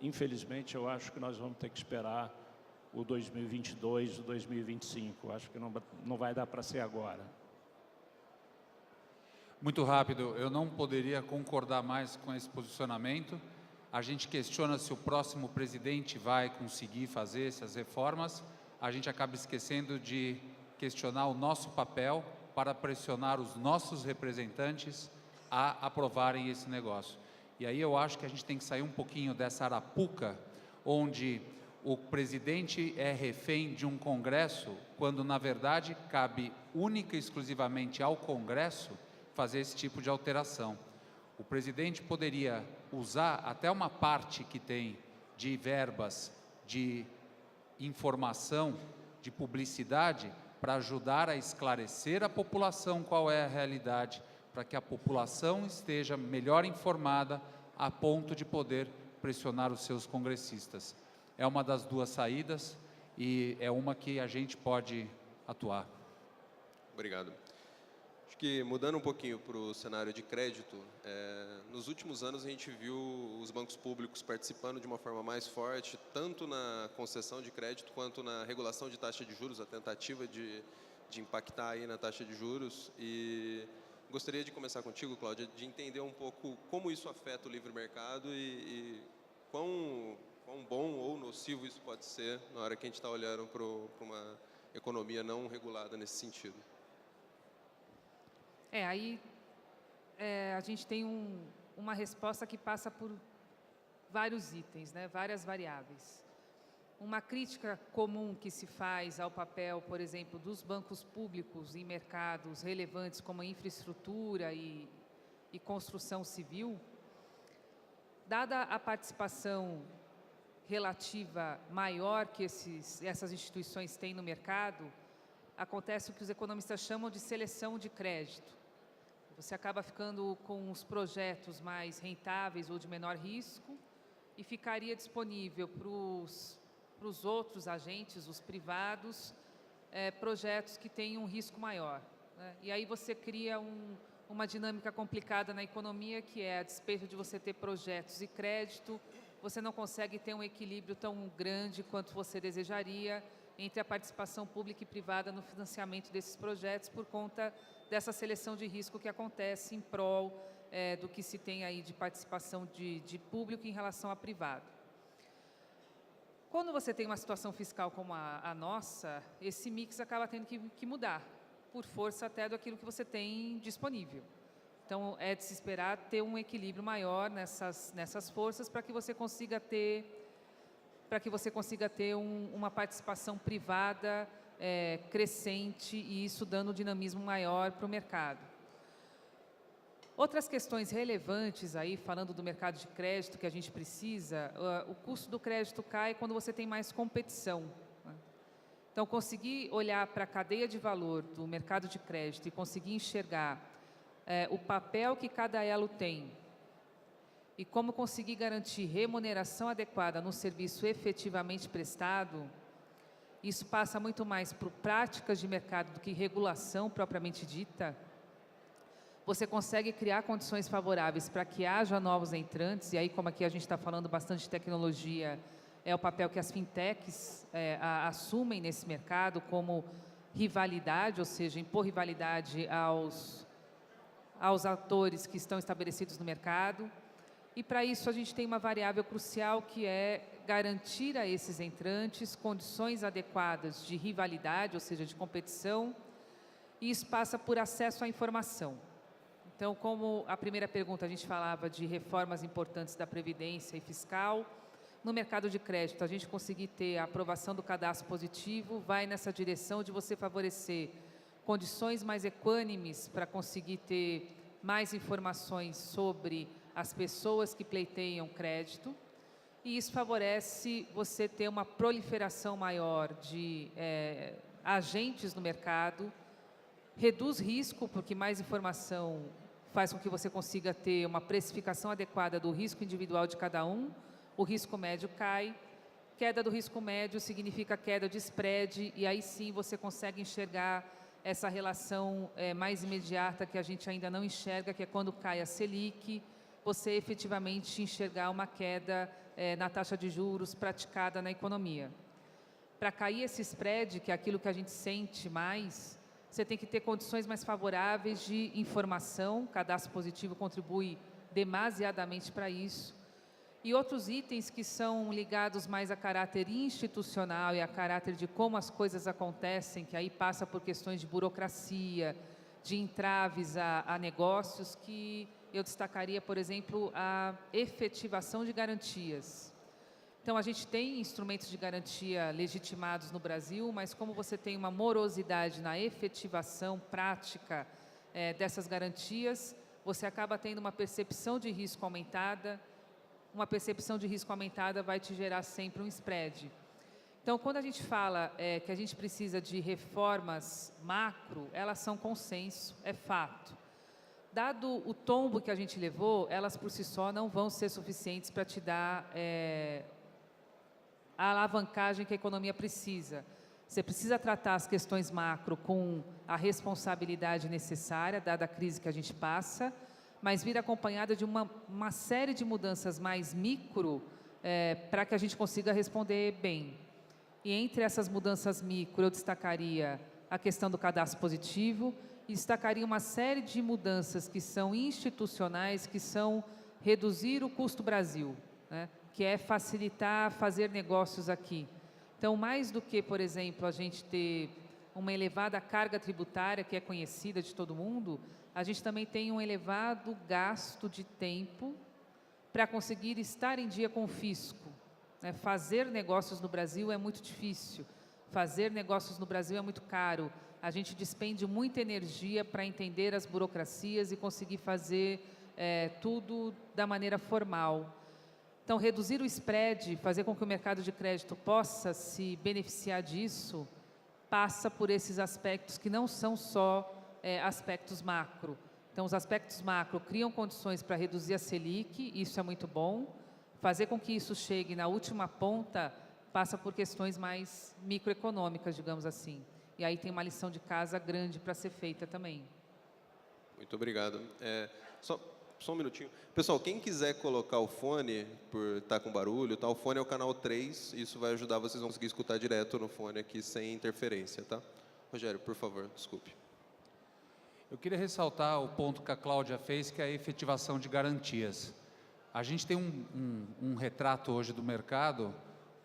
infelizmente, eu acho que nós vamos ter que esperar o 2022, o 2025. Acho que não vai dar para ser agora. Muito rápido, eu não poderia concordar mais com esse posicionamento. A gente questiona se o próximo presidente vai conseguir fazer essas reformas. A gente acaba esquecendo de questionar o nosso papel para pressionar os nossos representantes a aprovarem esse negócio. E aí eu acho que a gente tem que sair um pouquinho dessa arapuca, onde o presidente é refém de um Congresso, quando na verdade cabe única e exclusivamente ao Congresso fazer esse tipo de alteração. O presidente poderia usar até uma parte que tem de verbas, de informação, de publicidade, para ajudar a esclarecer a população qual é a realidade, para que a população esteja melhor informada a ponto de poder pressionar os seus congressistas. É uma das duas saídas e é uma que a gente pode atuar. Obrigado. Acho que, mudando um pouquinho para o cenário de crédito, nos últimos anos a gente viu os bancos públicos participando de uma forma mais forte, tanto na concessão de crédito quanto na regulação de taxa de juros, a tentativa de impactar aí na taxa de juros. E gostaria de começar contigo, Cláudia, de entender um pouco como isso afeta o livre mercado e quão bom ou nocivo isso pode ser na hora que a gente está olhando para uma economia não regulada nesse sentido. Aí a gente tem uma resposta que passa por vários itens, né? Várias variáveis. Uma crítica comum que se faz ao papel, por exemplo, dos bancos públicos em mercados relevantes como a infraestrutura e construção civil, dada a participação relativa maior que essas instituições têm no mercado, acontece o que os economistas chamam de seleção de crédito. Você acaba ficando com os projetos mais rentáveis ou de menor risco e ficaria disponível para os outros agentes, os privados, projetos que têm um risco maior, né? E aí você cria uma dinâmica complicada na economia, que é, a despeito de você ter projetos e crédito, você não consegue ter um equilíbrio tão grande quanto você desejaria entre a participação pública e privada no financiamento desses projetos, por conta dessa seleção de risco que acontece em prol do que se tem aí de participação de público em relação a privado. Quando você tem uma situação fiscal como a nossa, esse mix acaba tendo que mudar, por força até daquilo que você tem disponível. Então, é de se esperar ter um equilíbrio maior nessas forças para que você consiga ter, uma participação privada crescente e isso dando um dinamismo maior para o mercado. Outras questões relevantes aí, falando do mercado de crédito que a gente precisa, o custo do crédito cai quando você tem mais competição, né? Então, conseguir olhar para a cadeia de valor do mercado de crédito e conseguir enxergar o papel que cada elo tem e como conseguir garantir remuneração adequada no serviço efetivamente prestado, isso passa muito mais por práticas de mercado do que regulação propriamente dita. Você consegue criar condições favoráveis para que haja novos entrantes, e aí, como aqui a gente está falando bastante de tecnologia, é o papel que as fintechs assumem nesse mercado como rivalidade, ou seja, impor rivalidade aos atores que estão estabelecidos no mercado. E, para isso, a gente tem uma variável crucial que é garantir a esses entrantes condições adequadas de rivalidade, ou seja, de competição, e isso passa por acesso à informação. Então, como a primeira pergunta a gente falava de reformas importantes da Previdência e fiscal, no mercado de crédito, a gente conseguir ter a aprovação do cadastro positivo vai nessa direção de você favorecer condições mais equânimes para conseguir ter mais informações sobre as pessoas que pleiteiam crédito, e isso favorece você ter uma proliferação maior de agentes no mercado, reduz risco, porque mais informação faz com que você consiga ter uma precificação adequada do risco individual de cada um, o risco médio cai, queda do risco médio significa queda de spread, e aí sim você consegue enxergar essa relação mais imediata que a gente ainda não enxerga, que é quando cai a Selic, você efetivamente enxergar uma queda na taxa de juros praticada na economia. Para cair esse spread, que é aquilo que a gente sente mais, você tem que ter condições mais favoráveis de informação, cadastro positivo contribui demasiadamente para isso, e outros itens que são ligados mais a caráter institucional e a caráter de como as coisas acontecem, que aí passa por questões de burocracia, de entraves a negócios, que eu destacaria, por exemplo, a efetivação de garantias. Então, a gente tem instrumentos de garantia legitimados no Brasil, mas como você tem uma morosidade na efetivação prática dessas garantias, você acaba tendo uma percepção de risco aumentada. Uma percepção de risco aumentada vai te gerar sempre um spread. Então, quando a gente fala que a gente precisa de reformas macro, elas são consenso, é fato. Dado o tombo que a gente levou, elas por si só não vão ser suficientes para te dar a alavancagem que a economia precisa. Você precisa tratar as questões macro com a responsabilidade necessária, dada a crise que a gente passa, mas vir acompanhada de uma série de mudanças mais micro para que a gente consiga responder bem. E entre essas mudanças micro, eu destacaria a questão do cadastro positivo e destacaria uma série de mudanças que são institucionais, que são reduzir o custo Brasil, né? Que é facilitar fazer negócios aqui. Então, mais do que, por exemplo, a gente ter uma elevada carga tributária, que é conhecida de todo mundo, a gente também tem um elevado gasto de tempo para conseguir estar em dia com o fisco, né? Fazer negócios no Brasil é muito difícil, fazer negócios no Brasil é muito caro, a gente despende muita energia para entender as burocracias e conseguir fazer tudo da maneira formal. Então, reduzir o spread, fazer com que o mercado de crédito possa se beneficiar disso, passa por esses aspectos que não são só aspectos macro. Então, os aspectos macro criam condições para reduzir a Selic, isso é muito bom. Fazer com que isso chegue na última ponta passa por questões mais microeconômicas, digamos assim. E aí tem uma lição de casa grande para ser feita também. Muito obrigado. Só um minutinho. Pessoal, quem quiser colocar o fone, por estar com barulho, tá? O fone é o canal 3, isso vai ajudar vocês a conseguir escutar direto no fone aqui, sem interferência, tá? Rogério, por favor, desculpe. Eu queria ressaltar o ponto que a Cláudia fez, que é a efetivação de garantias. A gente tem um retrato hoje do mercado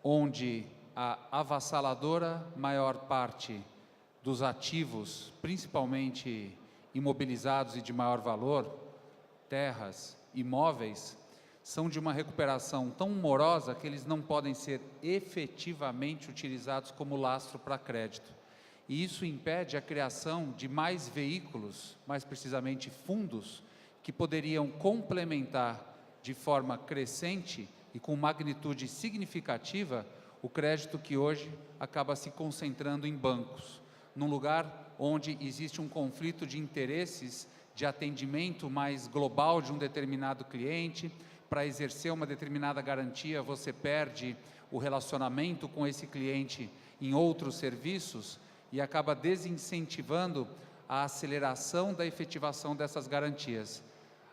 onde a avassaladora maior parte dos ativos, principalmente imobilizados e de maior valor, terras, imóveis, são de uma recuperação tão morosa que eles não podem ser efetivamente utilizados como lastro para crédito. E isso impede a criação de mais veículos, mais precisamente fundos, que poderiam complementar de forma crescente e com magnitude significativa o crédito que hoje acaba se concentrando em bancos, num lugar onde existe um conflito de interesses de atendimento mais global de um determinado cliente. Para exercer uma determinada garantia, você perde o relacionamento com esse cliente em outros serviços e acaba desincentivando a aceleração da efetivação dessas garantias.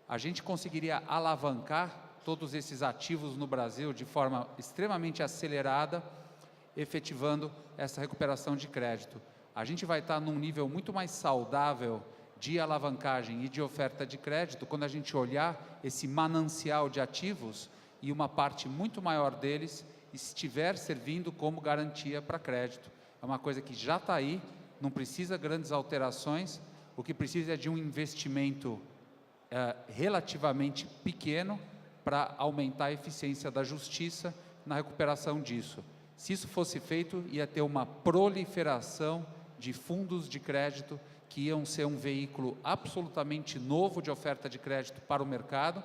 A gente conseguiria alavancar todos esses ativos no Brasil de forma extremamente acelerada, efetivando essa recuperação de crédito. A gente vai estar num nível muito mais saudável de alavancagem e de oferta de crédito quando a gente olhar esse manancial de ativos e uma parte muito maior deles estiver servindo como garantia para crédito. É uma coisa que já está aí, não precisa grandes alterações, o que precisa é de um investimento relativamente pequeno para aumentar a eficiência da justiça na recuperação disso. Se isso fosse feito, ia ter uma proliferação de fundos de crédito que iam ser um veículo absolutamente novo de oferta de crédito para o mercado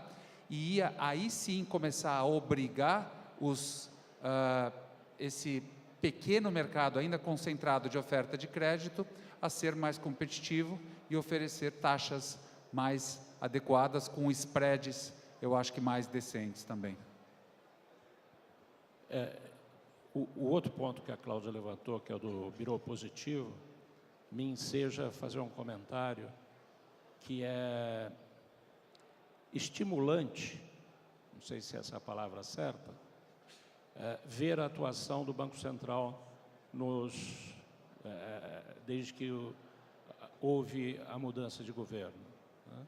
e ia aí sim começar a obrigar esse pequeno mercado ainda concentrado de oferta de crédito a ser mais competitivo e oferecer taxas mais adequadas com spreads, eu acho que mais decentes também. O outro ponto que a Cláudia levantou, que é o do birô positivo, me enseja fazer um comentário que é estimulante, não sei se essa é a palavra certa, ver a atuação do Banco Central desde que houve a mudança de governo. Né?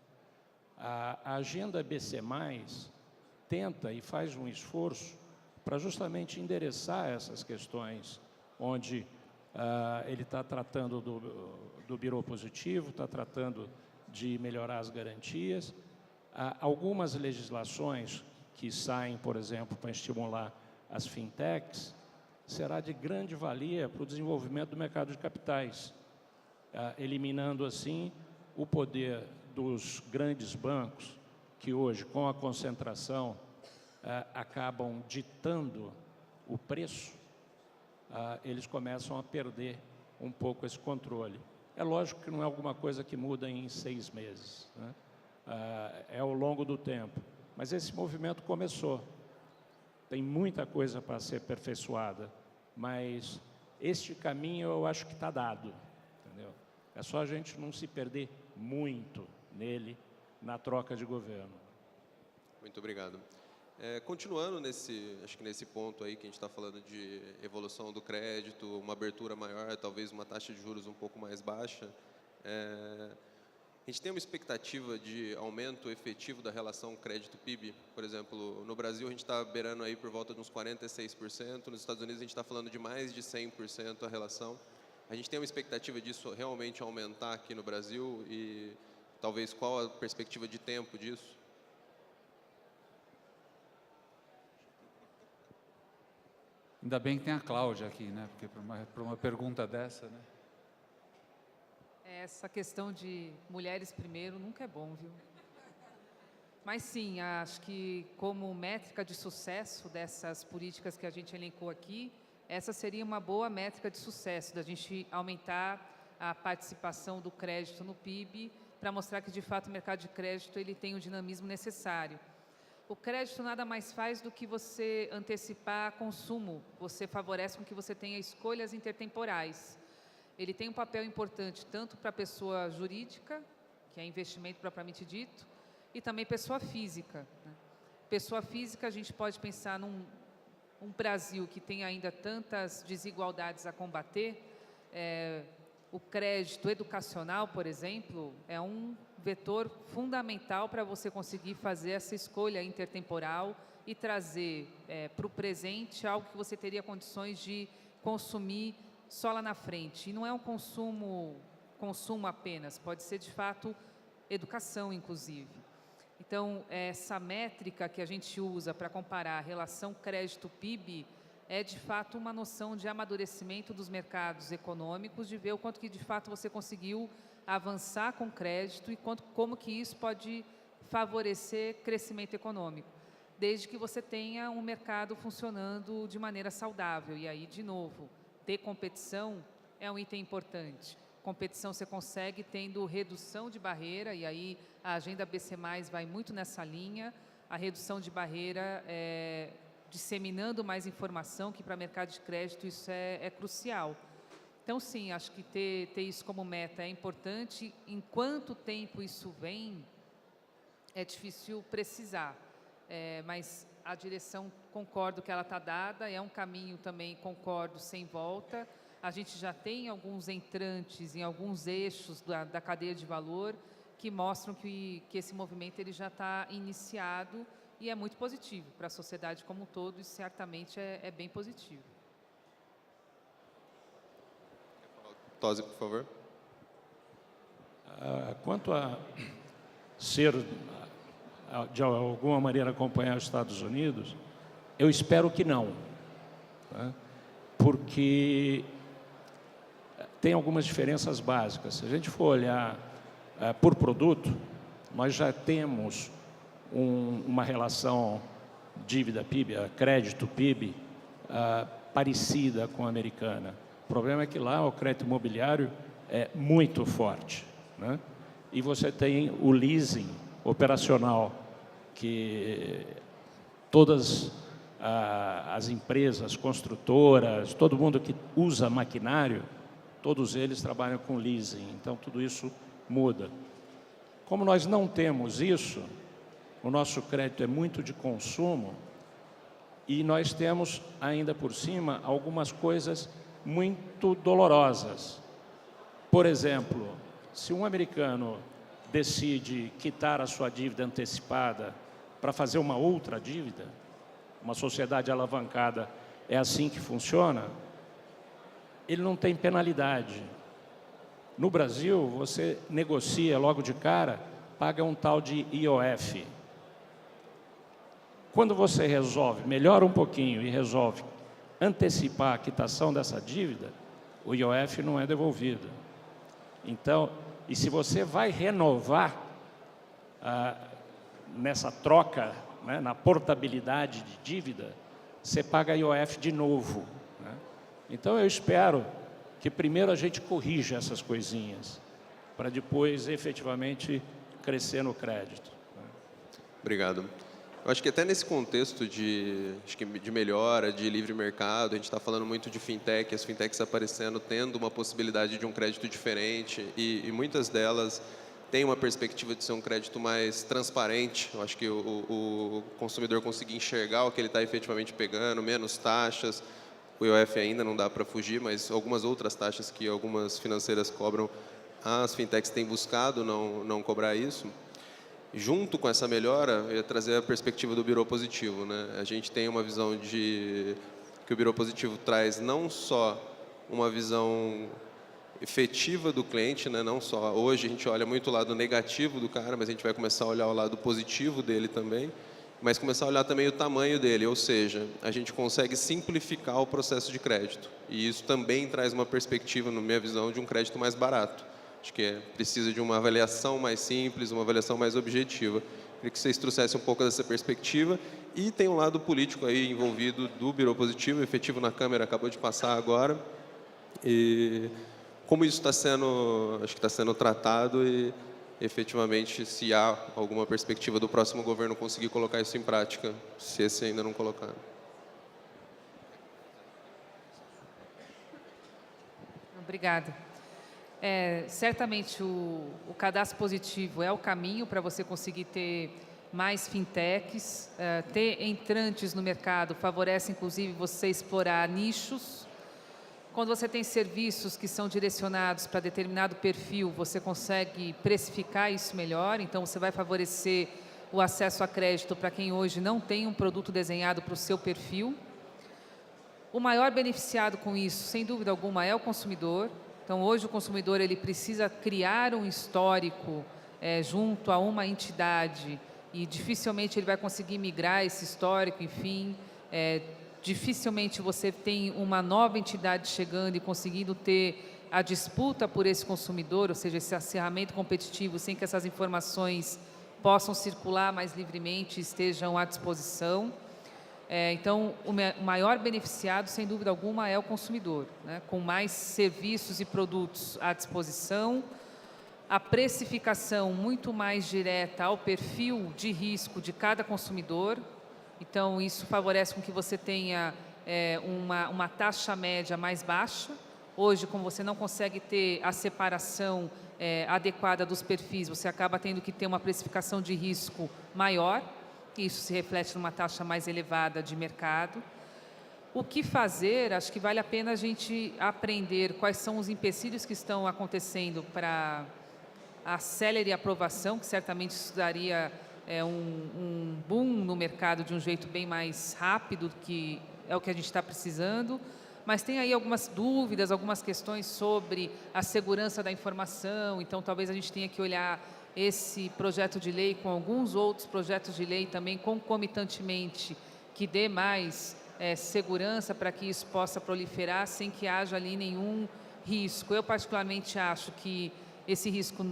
A agenda BC+, tenta e faz um esforço para justamente endereçar essas questões, onde ele está tratando do birô positivo, está tratando de melhorar as garantias. Algumas legislações que saem, por exemplo, para estimular as fintechs, será de grande valia para o desenvolvimento do mercado de capitais, eliminando assim o poder dos grandes bancos, que hoje, com a concentração, acabam ditando o preço. Eles começam a perder um pouco esse controle. É lógico que não é alguma coisa que muda em 6 meses, né? É ao longo do tempo. Mas esse movimento começou. Tem muita coisa para ser aperfeiçoada, mas este caminho eu acho que está dado, entendeu? É só a gente não se perder muito nele, na troca de governo. Muito obrigado. Continuando acho que nesse ponto aí que a gente está falando de evolução do crédito, uma abertura maior, talvez uma taxa de juros um pouco mais baixa, a gente tem uma expectativa de aumento efetivo da relação crédito-PIB. Por exemplo, no Brasil a gente está beirando aí por volta de uns 46%, nos Estados Unidos a gente está falando de mais de 100% a relação. A gente tem uma expectativa disso realmente aumentar aqui no Brasil e talvez qual a perspectiva de tempo disso? Ainda bem que tem a Cláudia aqui, né? Porque para uma pergunta dessa, né? Essa questão de mulheres primeiro nunca é bom, viu? Mas sim, acho que como métrica de sucesso dessas políticas que a gente elencou aqui, essa seria uma boa métrica de sucesso, da gente aumentar a participação do crédito no PIB, para mostrar que, de fato, o mercado de crédito ele tem o dinamismo necessário. O crédito nada mais faz do que você antecipar consumo, você favorece com que você tenha escolhas intertemporais. Ele tem um papel importante tanto para a pessoa jurídica, que é investimento propriamente dito, e também pessoa física, né? Pessoa física, a gente pode pensar num Brasil que tem ainda tantas desigualdades a combater. O crédito educacional, por exemplo, é um vetor fundamental para você conseguir fazer essa escolha intertemporal e trazer para o presente algo que você teria condições de consumir só lá na frente. E não é um consumo apenas, pode ser, de fato, educação, inclusive. Então, essa métrica que a gente usa para comparar a relação crédito-PIB é, de fato, uma noção de amadurecimento dos mercados econômicos, de ver o quanto que, de fato, você conseguiu avançar com crédito e como que isso pode favorecer crescimento econômico, desde que você tenha um mercado funcionando de maneira saudável. E aí, de novo, ter competição é um item importante. Competição você consegue tendo redução de barreira, e aí a agenda BC+, vai muito nessa linha, a redução de barreira disseminando mais informação, que para mercado de crédito isso é crucial. Então, sim, acho que ter isso como meta é importante. Em quanto tempo isso vem, é difícil precisar, mas a direção, concordo que ela está dada, é um caminho também, concordo, sem volta. A gente já tem alguns entrantes em alguns eixos da cadeia de valor que mostram que esse movimento ele já está iniciado e é muito positivo para a sociedade como um todo, e certamente é bem positivo. Tosi, por favor. Quanto a ser, de alguma maneira, acompanhar os Estados Unidos, eu espero que não, né? Porque tem algumas diferenças básicas. Se a gente for olhar por produto, nós já temos uma relação dívida-PIB, crédito-PIB, parecida com a americana. O problema é que lá o crédito imobiliário é muito forte, né? E você tem o leasing operacional, que todas as empresas, construtoras, todo mundo que usa maquinário, todos eles trabalham com leasing, então tudo isso muda. Como nós não temos isso, o nosso crédito é muito de consumo e nós temos ainda por cima algumas coisas muito dolorosas. Por exemplo, se um americano decide quitar a sua dívida antecipada para fazer uma outra dívida, uma sociedade alavancada é assim que funciona, ele não tem penalidade. No Brasil, você negocia logo de cara, paga um tal de IOF. Quando você resolve, melhora um pouquinho e resolve antecipar a quitação dessa dívida, o IOF não é devolvido. Então, e se você vai renovar nessa troca, né, na portabilidade de dívida, você paga IOF de novo, né? Então, eu espero que primeiro a gente corrija essas coisinhas, para depois, efetivamente, crescer no crédito. Obrigado. Eu acho que até nesse contexto de melhora, de livre mercado, a gente está falando muito de fintech, as fintechs aparecendo, tendo uma possibilidade de um crédito diferente, e muitas delas têm uma perspectiva de ser um crédito mais transparente. Eu acho que o consumidor conseguir enxergar o que ele está efetivamente pegando, menos taxas. O IOF ainda não dá para fugir, mas algumas outras taxas que algumas financeiras cobram, as fintechs têm buscado não cobrar isso. Junto com essa melhora, eu ia trazer a perspectiva do Birô Positivo, né? A gente tem uma visão de que o Birô Positivo traz não só uma visão efetiva do cliente, né? Não só hoje a gente olha muito o lado negativo do cara, mas a gente vai começar a olhar o lado positivo dele também, mas começar a olhar também o tamanho dele, ou seja, a gente consegue simplificar o processo de crédito, e isso também traz uma perspectiva, na minha visão, de um crédito mais barato. Acho que precisa de uma avaliação mais simples, uma avaliação mais objetiva. Queria que vocês trouxessem um pouco dessa perspectiva. E tem um lado político aí envolvido do Birô Positivo, efetivo na Câmara, acabou de passar agora. E como isso está sendo, acho que está sendo tratado e, efetivamente, se há alguma perspectiva do próximo governo conseguir colocar isso em prática, se esse ainda não colocar. Obrigada. Certamente o cadastro positivo é o caminho para você conseguir ter mais fintechs, ter entrantes no mercado favorece inclusive você explorar nichos. Quando você tem serviços que são direcionados para determinado perfil, você consegue precificar isso melhor, então você vai favorecer o acesso a crédito para quem hoje não tem um produto desenhado para o seu perfil. O maior beneficiado com isso, sem dúvida alguma, é o consumidor. Então, hoje o consumidor ele precisa criar um histórico junto a uma entidade e dificilmente ele vai conseguir migrar esse histórico, enfim. Dificilmente você tem uma nova entidade chegando e conseguindo ter a disputa por esse consumidor, ou seja, esse acirramento competitivo, sem que essas informações possam circular mais livremente e estejam à disposição. Então, o maior beneficiado, sem dúvida alguma, é o consumidor, né? Com mais serviços e produtos à disposição, a precificação muito mais direta ao perfil de risco de cada consumidor. Então, isso favorece com que você tenha uma taxa média mais baixa. Hoje, como você não consegue ter a separação adequada dos perfis, você acaba tendo que ter uma precificação de risco maior. Isso se reflete numa taxa mais elevada de mercado. O que fazer? Acho que vale a pena a gente aprender quais são os empecilhos que estão acontecendo para a célere aprovação, que certamente isso daria um boom no mercado de um jeito bem mais rápido, que é o que a gente está precisando. Mas tem aí algumas dúvidas, algumas questões sobre a segurança da informação, então talvez a gente tenha que olhar esse projeto de lei com alguns outros projetos de lei também concomitantemente, que dê mais segurança para que isso possa proliferar sem que haja ali nenhum risco. Eu particularmente acho que esse risco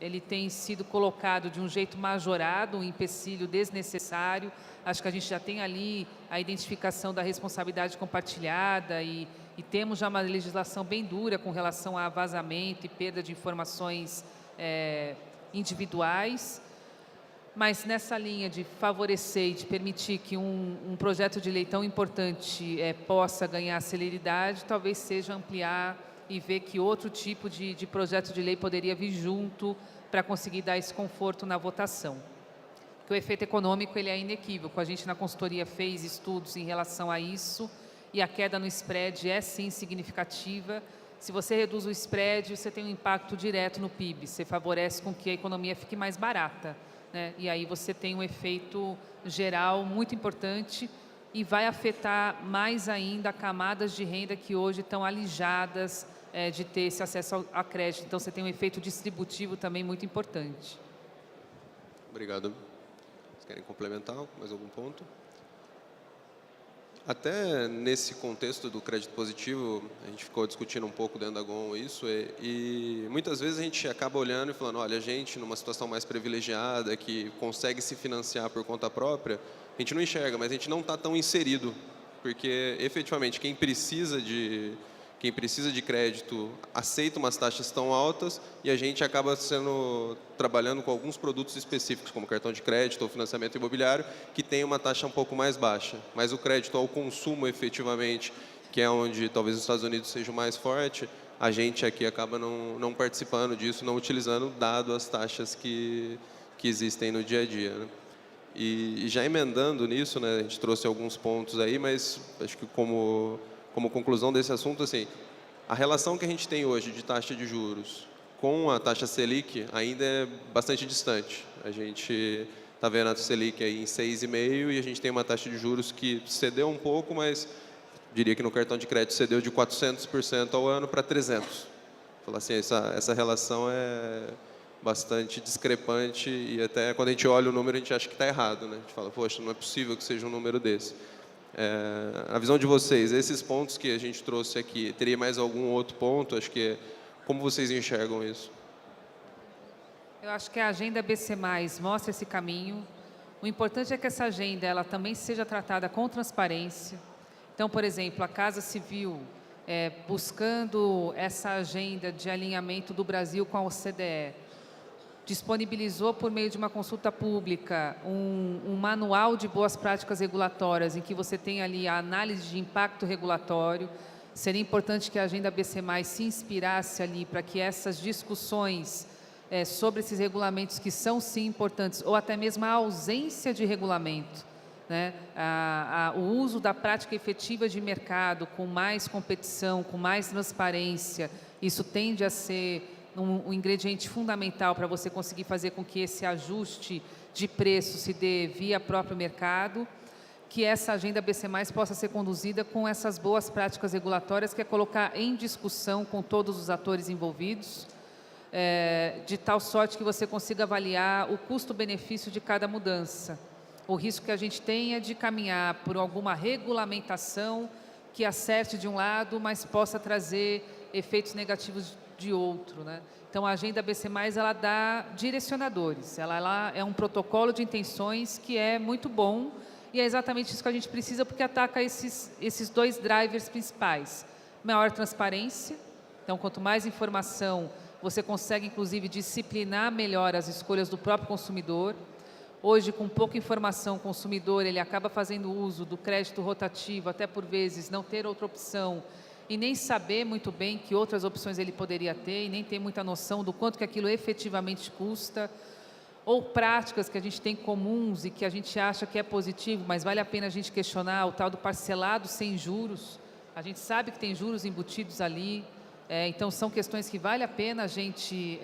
ele tem sido colocado de um jeito majorado, um empecilho desnecessário. Acho que a gente já tem ali a identificação da responsabilidade compartilhada e temos já uma legislação bem dura com relação a vazamento e perda de informações individuais, mas nessa linha de favorecer e de permitir que um projeto de lei tão importante possa ganhar celeridade, talvez seja ampliar e ver que outro tipo de projeto de lei poderia vir junto para conseguir dar esse conforto na votação. Porque o efeito econômico ele é inequívoco. A gente na consultoria fez estudos em relação a isso e a queda no spread é sim significativa. Se você reduz o spread, você tem um impacto direto no PIB, você favorece com que a economia fique mais barata, né? E aí você tem um efeito geral muito importante e vai afetar mais ainda camadas de renda que hoje estão alijadas de ter esse acesso a crédito. Então, você tem um efeito distributivo também muito importante. Obrigado. Vocês querem complementar mais algum ponto? Até nesse contexto do crédito positivo, a gente ficou discutindo um pouco dentro da GOM isso, e muitas vezes a gente acaba olhando e falando, olha, a gente numa situação mais privilegiada, que consegue se financiar por conta própria, a gente não enxerga, mas a gente não está tão inserido, porque efetivamente quem precisa de crédito aceita umas taxas tão altas e a gente acaba trabalhando com alguns produtos específicos, como cartão de crédito ou financiamento imobiliário, que tem uma taxa um pouco mais baixa. Mas o crédito ao consumo, efetivamente, que é onde talvez os Estados Unidos seja o mais forte, a gente aqui acaba não participando disso, não utilizando, dado as taxas que existem no dia a dia, né? E já emendando nisso, né, a gente trouxe alguns pontos aí, mas acho que como conclusão desse assunto, assim, a relação que a gente tem hoje de taxa de juros com a taxa Selic ainda é bastante distante. A gente está vendo a Selic aí em 6,5% e a gente tem uma taxa de juros que cedeu um pouco, mas diria que no cartão de crédito cedeu de 400% ao ano para 300%. Falar assim, essa relação é bastante discrepante e até quando a gente olha o número a gente acha que está errado, né? A gente fala, poxa, não é possível que seja um número desse. A visão de vocês, esses pontos que a gente trouxe aqui, teria mais algum outro ponto? Acho que como vocês enxergam isso? Eu acho que a agenda BC+, mostra esse caminho. O importante é que essa agenda ela também seja tratada com transparência. Então, por exemplo, a Casa Civil, buscando essa agenda de alinhamento do Brasil com a OCDE, disponibilizou por meio de uma consulta pública um manual de boas práticas regulatórias, em que você tem ali a análise de impacto regulatório. Seria importante que a agenda BC+, se inspirasse ali para que essas discussões sobre esses regulamentos que são sim importantes, ou até mesmo a ausência de regulamento, né? O uso da prática efetiva de mercado com mais competição, com mais transparência, isso tende a ser um ingrediente fundamental para você conseguir fazer com que esse ajuste de preço se dê via próprio mercado, que essa agenda BC+, possa ser conduzida com essas boas práticas regulatórias, que é colocar em discussão com todos os atores envolvidos, de tal sorte que você consiga avaliar o custo-benefício de cada mudança. O risco que a gente tem é de caminhar por alguma regulamentação que acerte de um lado, mas possa trazer efeitos negativos de outro, né? Então, a agenda BC+, ela dá direcionadores, ela é um protocolo de intenções que é muito bom, e é exatamente isso que a gente precisa, porque ataca esses dois drivers principais. Maior transparência, então, quanto mais informação, você consegue, inclusive, disciplinar melhor as escolhas do próprio consumidor. Hoje, com pouca informação, o consumidor ele acaba fazendo uso do crédito rotativo, até por vezes não ter outra opção, e nem saber muito bem que outras opções ele poderia ter, e nem ter muita noção do quanto que aquilo efetivamente custa, ou práticas que a gente tem comuns e que a gente acha que é positivo, mas vale a pena a gente questionar, o tal do parcelado sem juros. A gente sabe que tem juros embutidos ali, então são questões que vale a pena a gente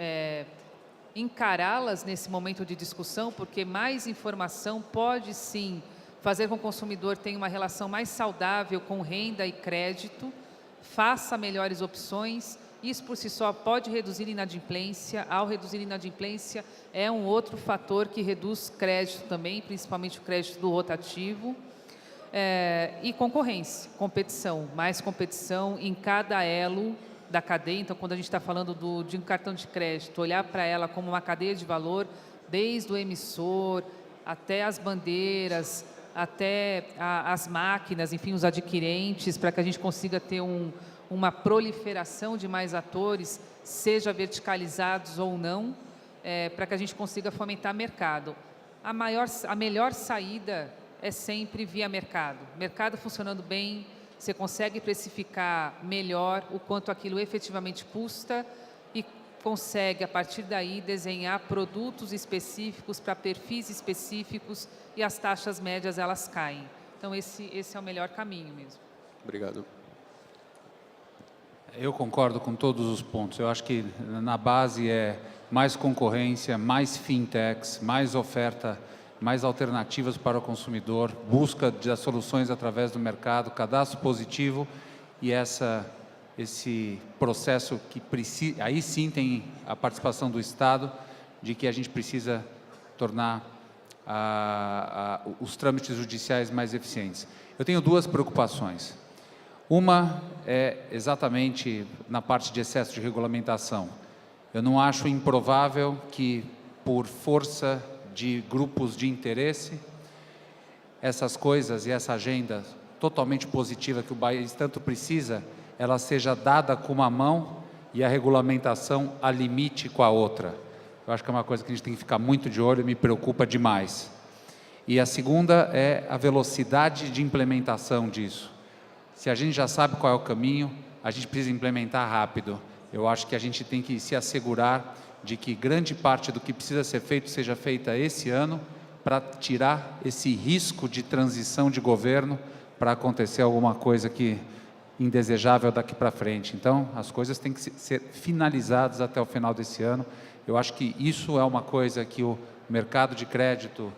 encará-las nesse momento de discussão, porque mais informação pode sim fazer com que o consumidor tenha uma relação mais saudável com renda e crédito, faça melhores opções. Isso por si só pode reduzir inadimplência. Ao reduzir inadimplência, é um outro fator que reduz crédito também, principalmente o crédito do rotativo. E concorrência, competição, mais competição em cada elo da cadeia. Então, quando a gente está falando de um cartão de crédito, olhar para ela como uma cadeia de valor, desde o emissor, até as bandeiras, até as máquinas, enfim, os adquirentes, para que a gente consiga ter uma proliferação de mais atores, seja verticalizados ou não, para que a gente consiga fomentar mercado. A melhor saída é sempre via mercado. Mercado funcionando bem, você consegue precificar melhor o quanto aquilo efetivamente custa e consegue, a partir daí, desenhar produtos específicos para perfis específicos e as taxas médias, elas caem. Então, esse é o melhor caminho mesmo. Obrigado. Eu concordo com todos os pontos. Eu acho que na base é mais concorrência, mais fintechs, mais oferta, mais alternativas para o consumidor, busca das soluções através do mercado, cadastro positivo e esse processo que precisa, aí sim tem a participação do Estado, de que a gente precisa tornar os trâmites judiciais mais eficientes. Eu tenho duas preocupações. Uma é exatamente na parte de excesso de regulamentação. Eu não acho improvável que, por força de grupos de interesse, essas coisas e essa agenda totalmente positiva que o país tanto precisa, ela seja dada com uma mão e a regulamentação a limite com a outra. Eu acho que é uma coisa que a gente tem que ficar muito de olho e me preocupa demais. E a segunda é a velocidade de implementação disso. Se a gente já sabe qual é o caminho, a gente precisa implementar rápido. Eu acho que a gente tem que se assegurar de que grande parte do que precisa ser feito seja feita esse ano, para tirar esse risco de transição de governo, para acontecer alguma coisa que indesejável daqui para frente. Então, as coisas têm que ser finalizadas até o final desse ano. Eu acho que isso é uma coisa que o mercado de crédito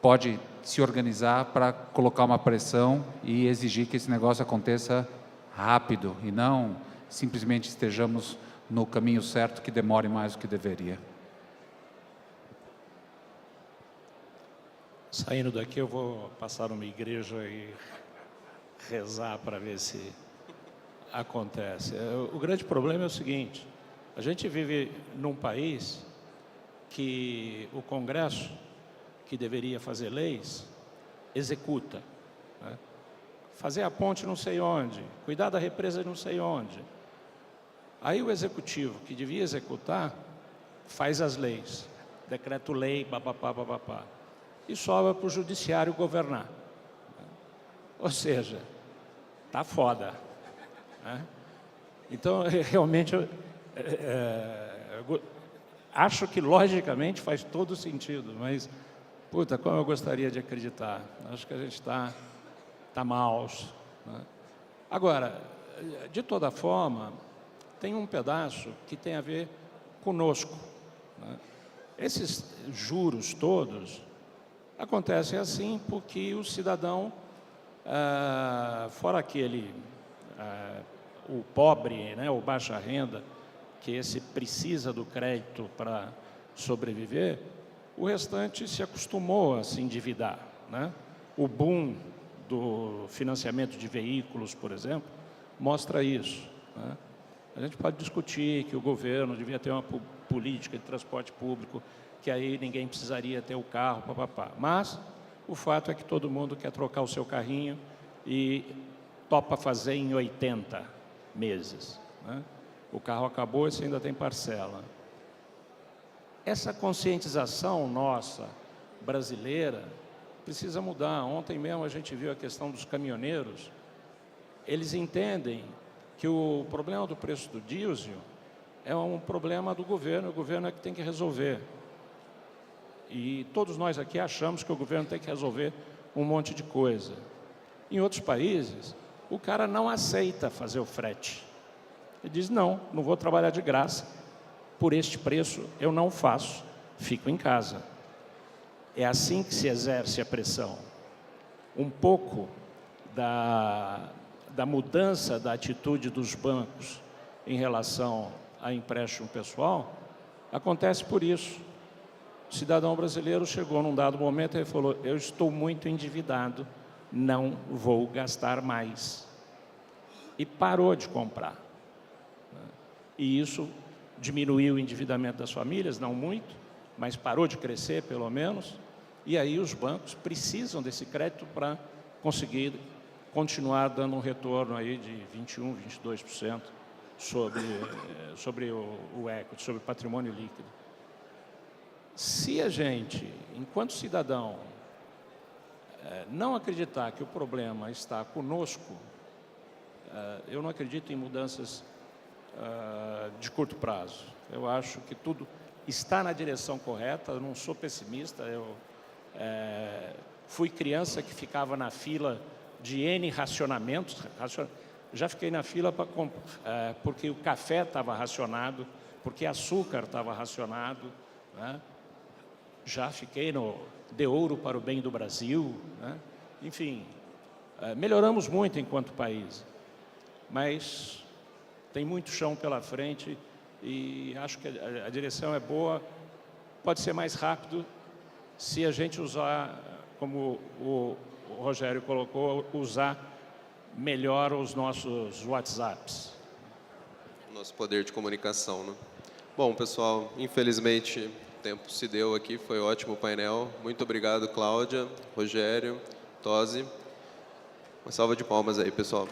pode se organizar para colocar uma pressão e exigir que esse negócio aconteça rápido e não simplesmente estejamos no caminho certo que demore mais do que deveria. Saindo daqui, eu vou passar numa igreja e rezar para ver se acontece. O grande problema é o seguinte: a gente vive num país que o Congresso, que deveria fazer leis, executa, né? Fazer a ponte não sei onde, cuidar da represa não sei onde. Aí o executivo, que devia executar, faz as leis, decreto-lei, babapá, babapá, e sobra para o judiciário governar. Ou seja, tá foda, né? Então, realmente, acho que logicamente faz todo sentido, mas, puta, como eu gostaria de acreditar. Acho que a gente está maus, né? Agora, de toda forma, tem um pedaço que tem a ver conosco, né? Esses juros todos Acontece assim porque o cidadão, fora aquele, o pobre, né, o baixa renda, que esse precisa do crédito para sobreviver, o restante se acostumou a se endividar, né? O boom do financiamento de veículos, por exemplo, mostra isso, né? A gente pode discutir que o governo devia ter uma política de transporte público, que aí ninguém precisaria ter o carro, papapá. Mas o fato é que todo mundo quer trocar o seu carrinho e topa fazer em 80 meses, né? O carro acabou e você ainda tem parcela. Essa conscientização nossa, brasileira, precisa mudar. Ontem mesmo a gente viu a questão dos caminhoneiros. Eles entendem que o problema do preço do diesel é um problema do governo, o governo é que tem que resolver. E todos nós aqui achamos que o governo tem que resolver um monte de coisa. Em outros países, o cara não aceita fazer o frete. Ele diz, não vou trabalhar de graça, por este preço eu não faço, fico em casa. É assim que se exerce a pressão. Um pouco da mudança da atitude dos bancos em relação a empréstimo pessoal acontece por isso. O cidadão brasileiro chegou num dado momento e falou, eu estou muito endividado, não vou gastar mais. E parou de comprar. E isso diminuiu o endividamento das famílias, não muito, mas parou de crescer, pelo menos. E aí os bancos precisam desse crédito para conseguir continuar dando um retorno aí de 21%, 22% sobre o equity, sobre o patrimônio líquido. Se a gente, enquanto cidadão, não acreditar que o problema está conosco, eu não acredito em mudanças de curto prazo. Eu acho que tudo está na direção correta, eu não sou pessimista, eu fui criança que ficava na fila de N racionamentos, já fiquei na fila porque o café estava racionado, porque açúcar estava racionado, né? Já fiquei no de ouro para o bem do Brasil, né? Enfim, melhoramos muito enquanto país, mas tem muito chão pela frente e acho que a direção é boa, pode ser mais rápido se a gente usar, como o Rogério colocou, usar melhor os nossos WhatsApps. Nosso poder de comunicação, né? Bom, pessoal, infelizmente o tempo se deu aqui, foi ótimo o painel. Muito obrigado, Cláudia, Rogério, Tosi. Uma salva de palmas aí, pessoal.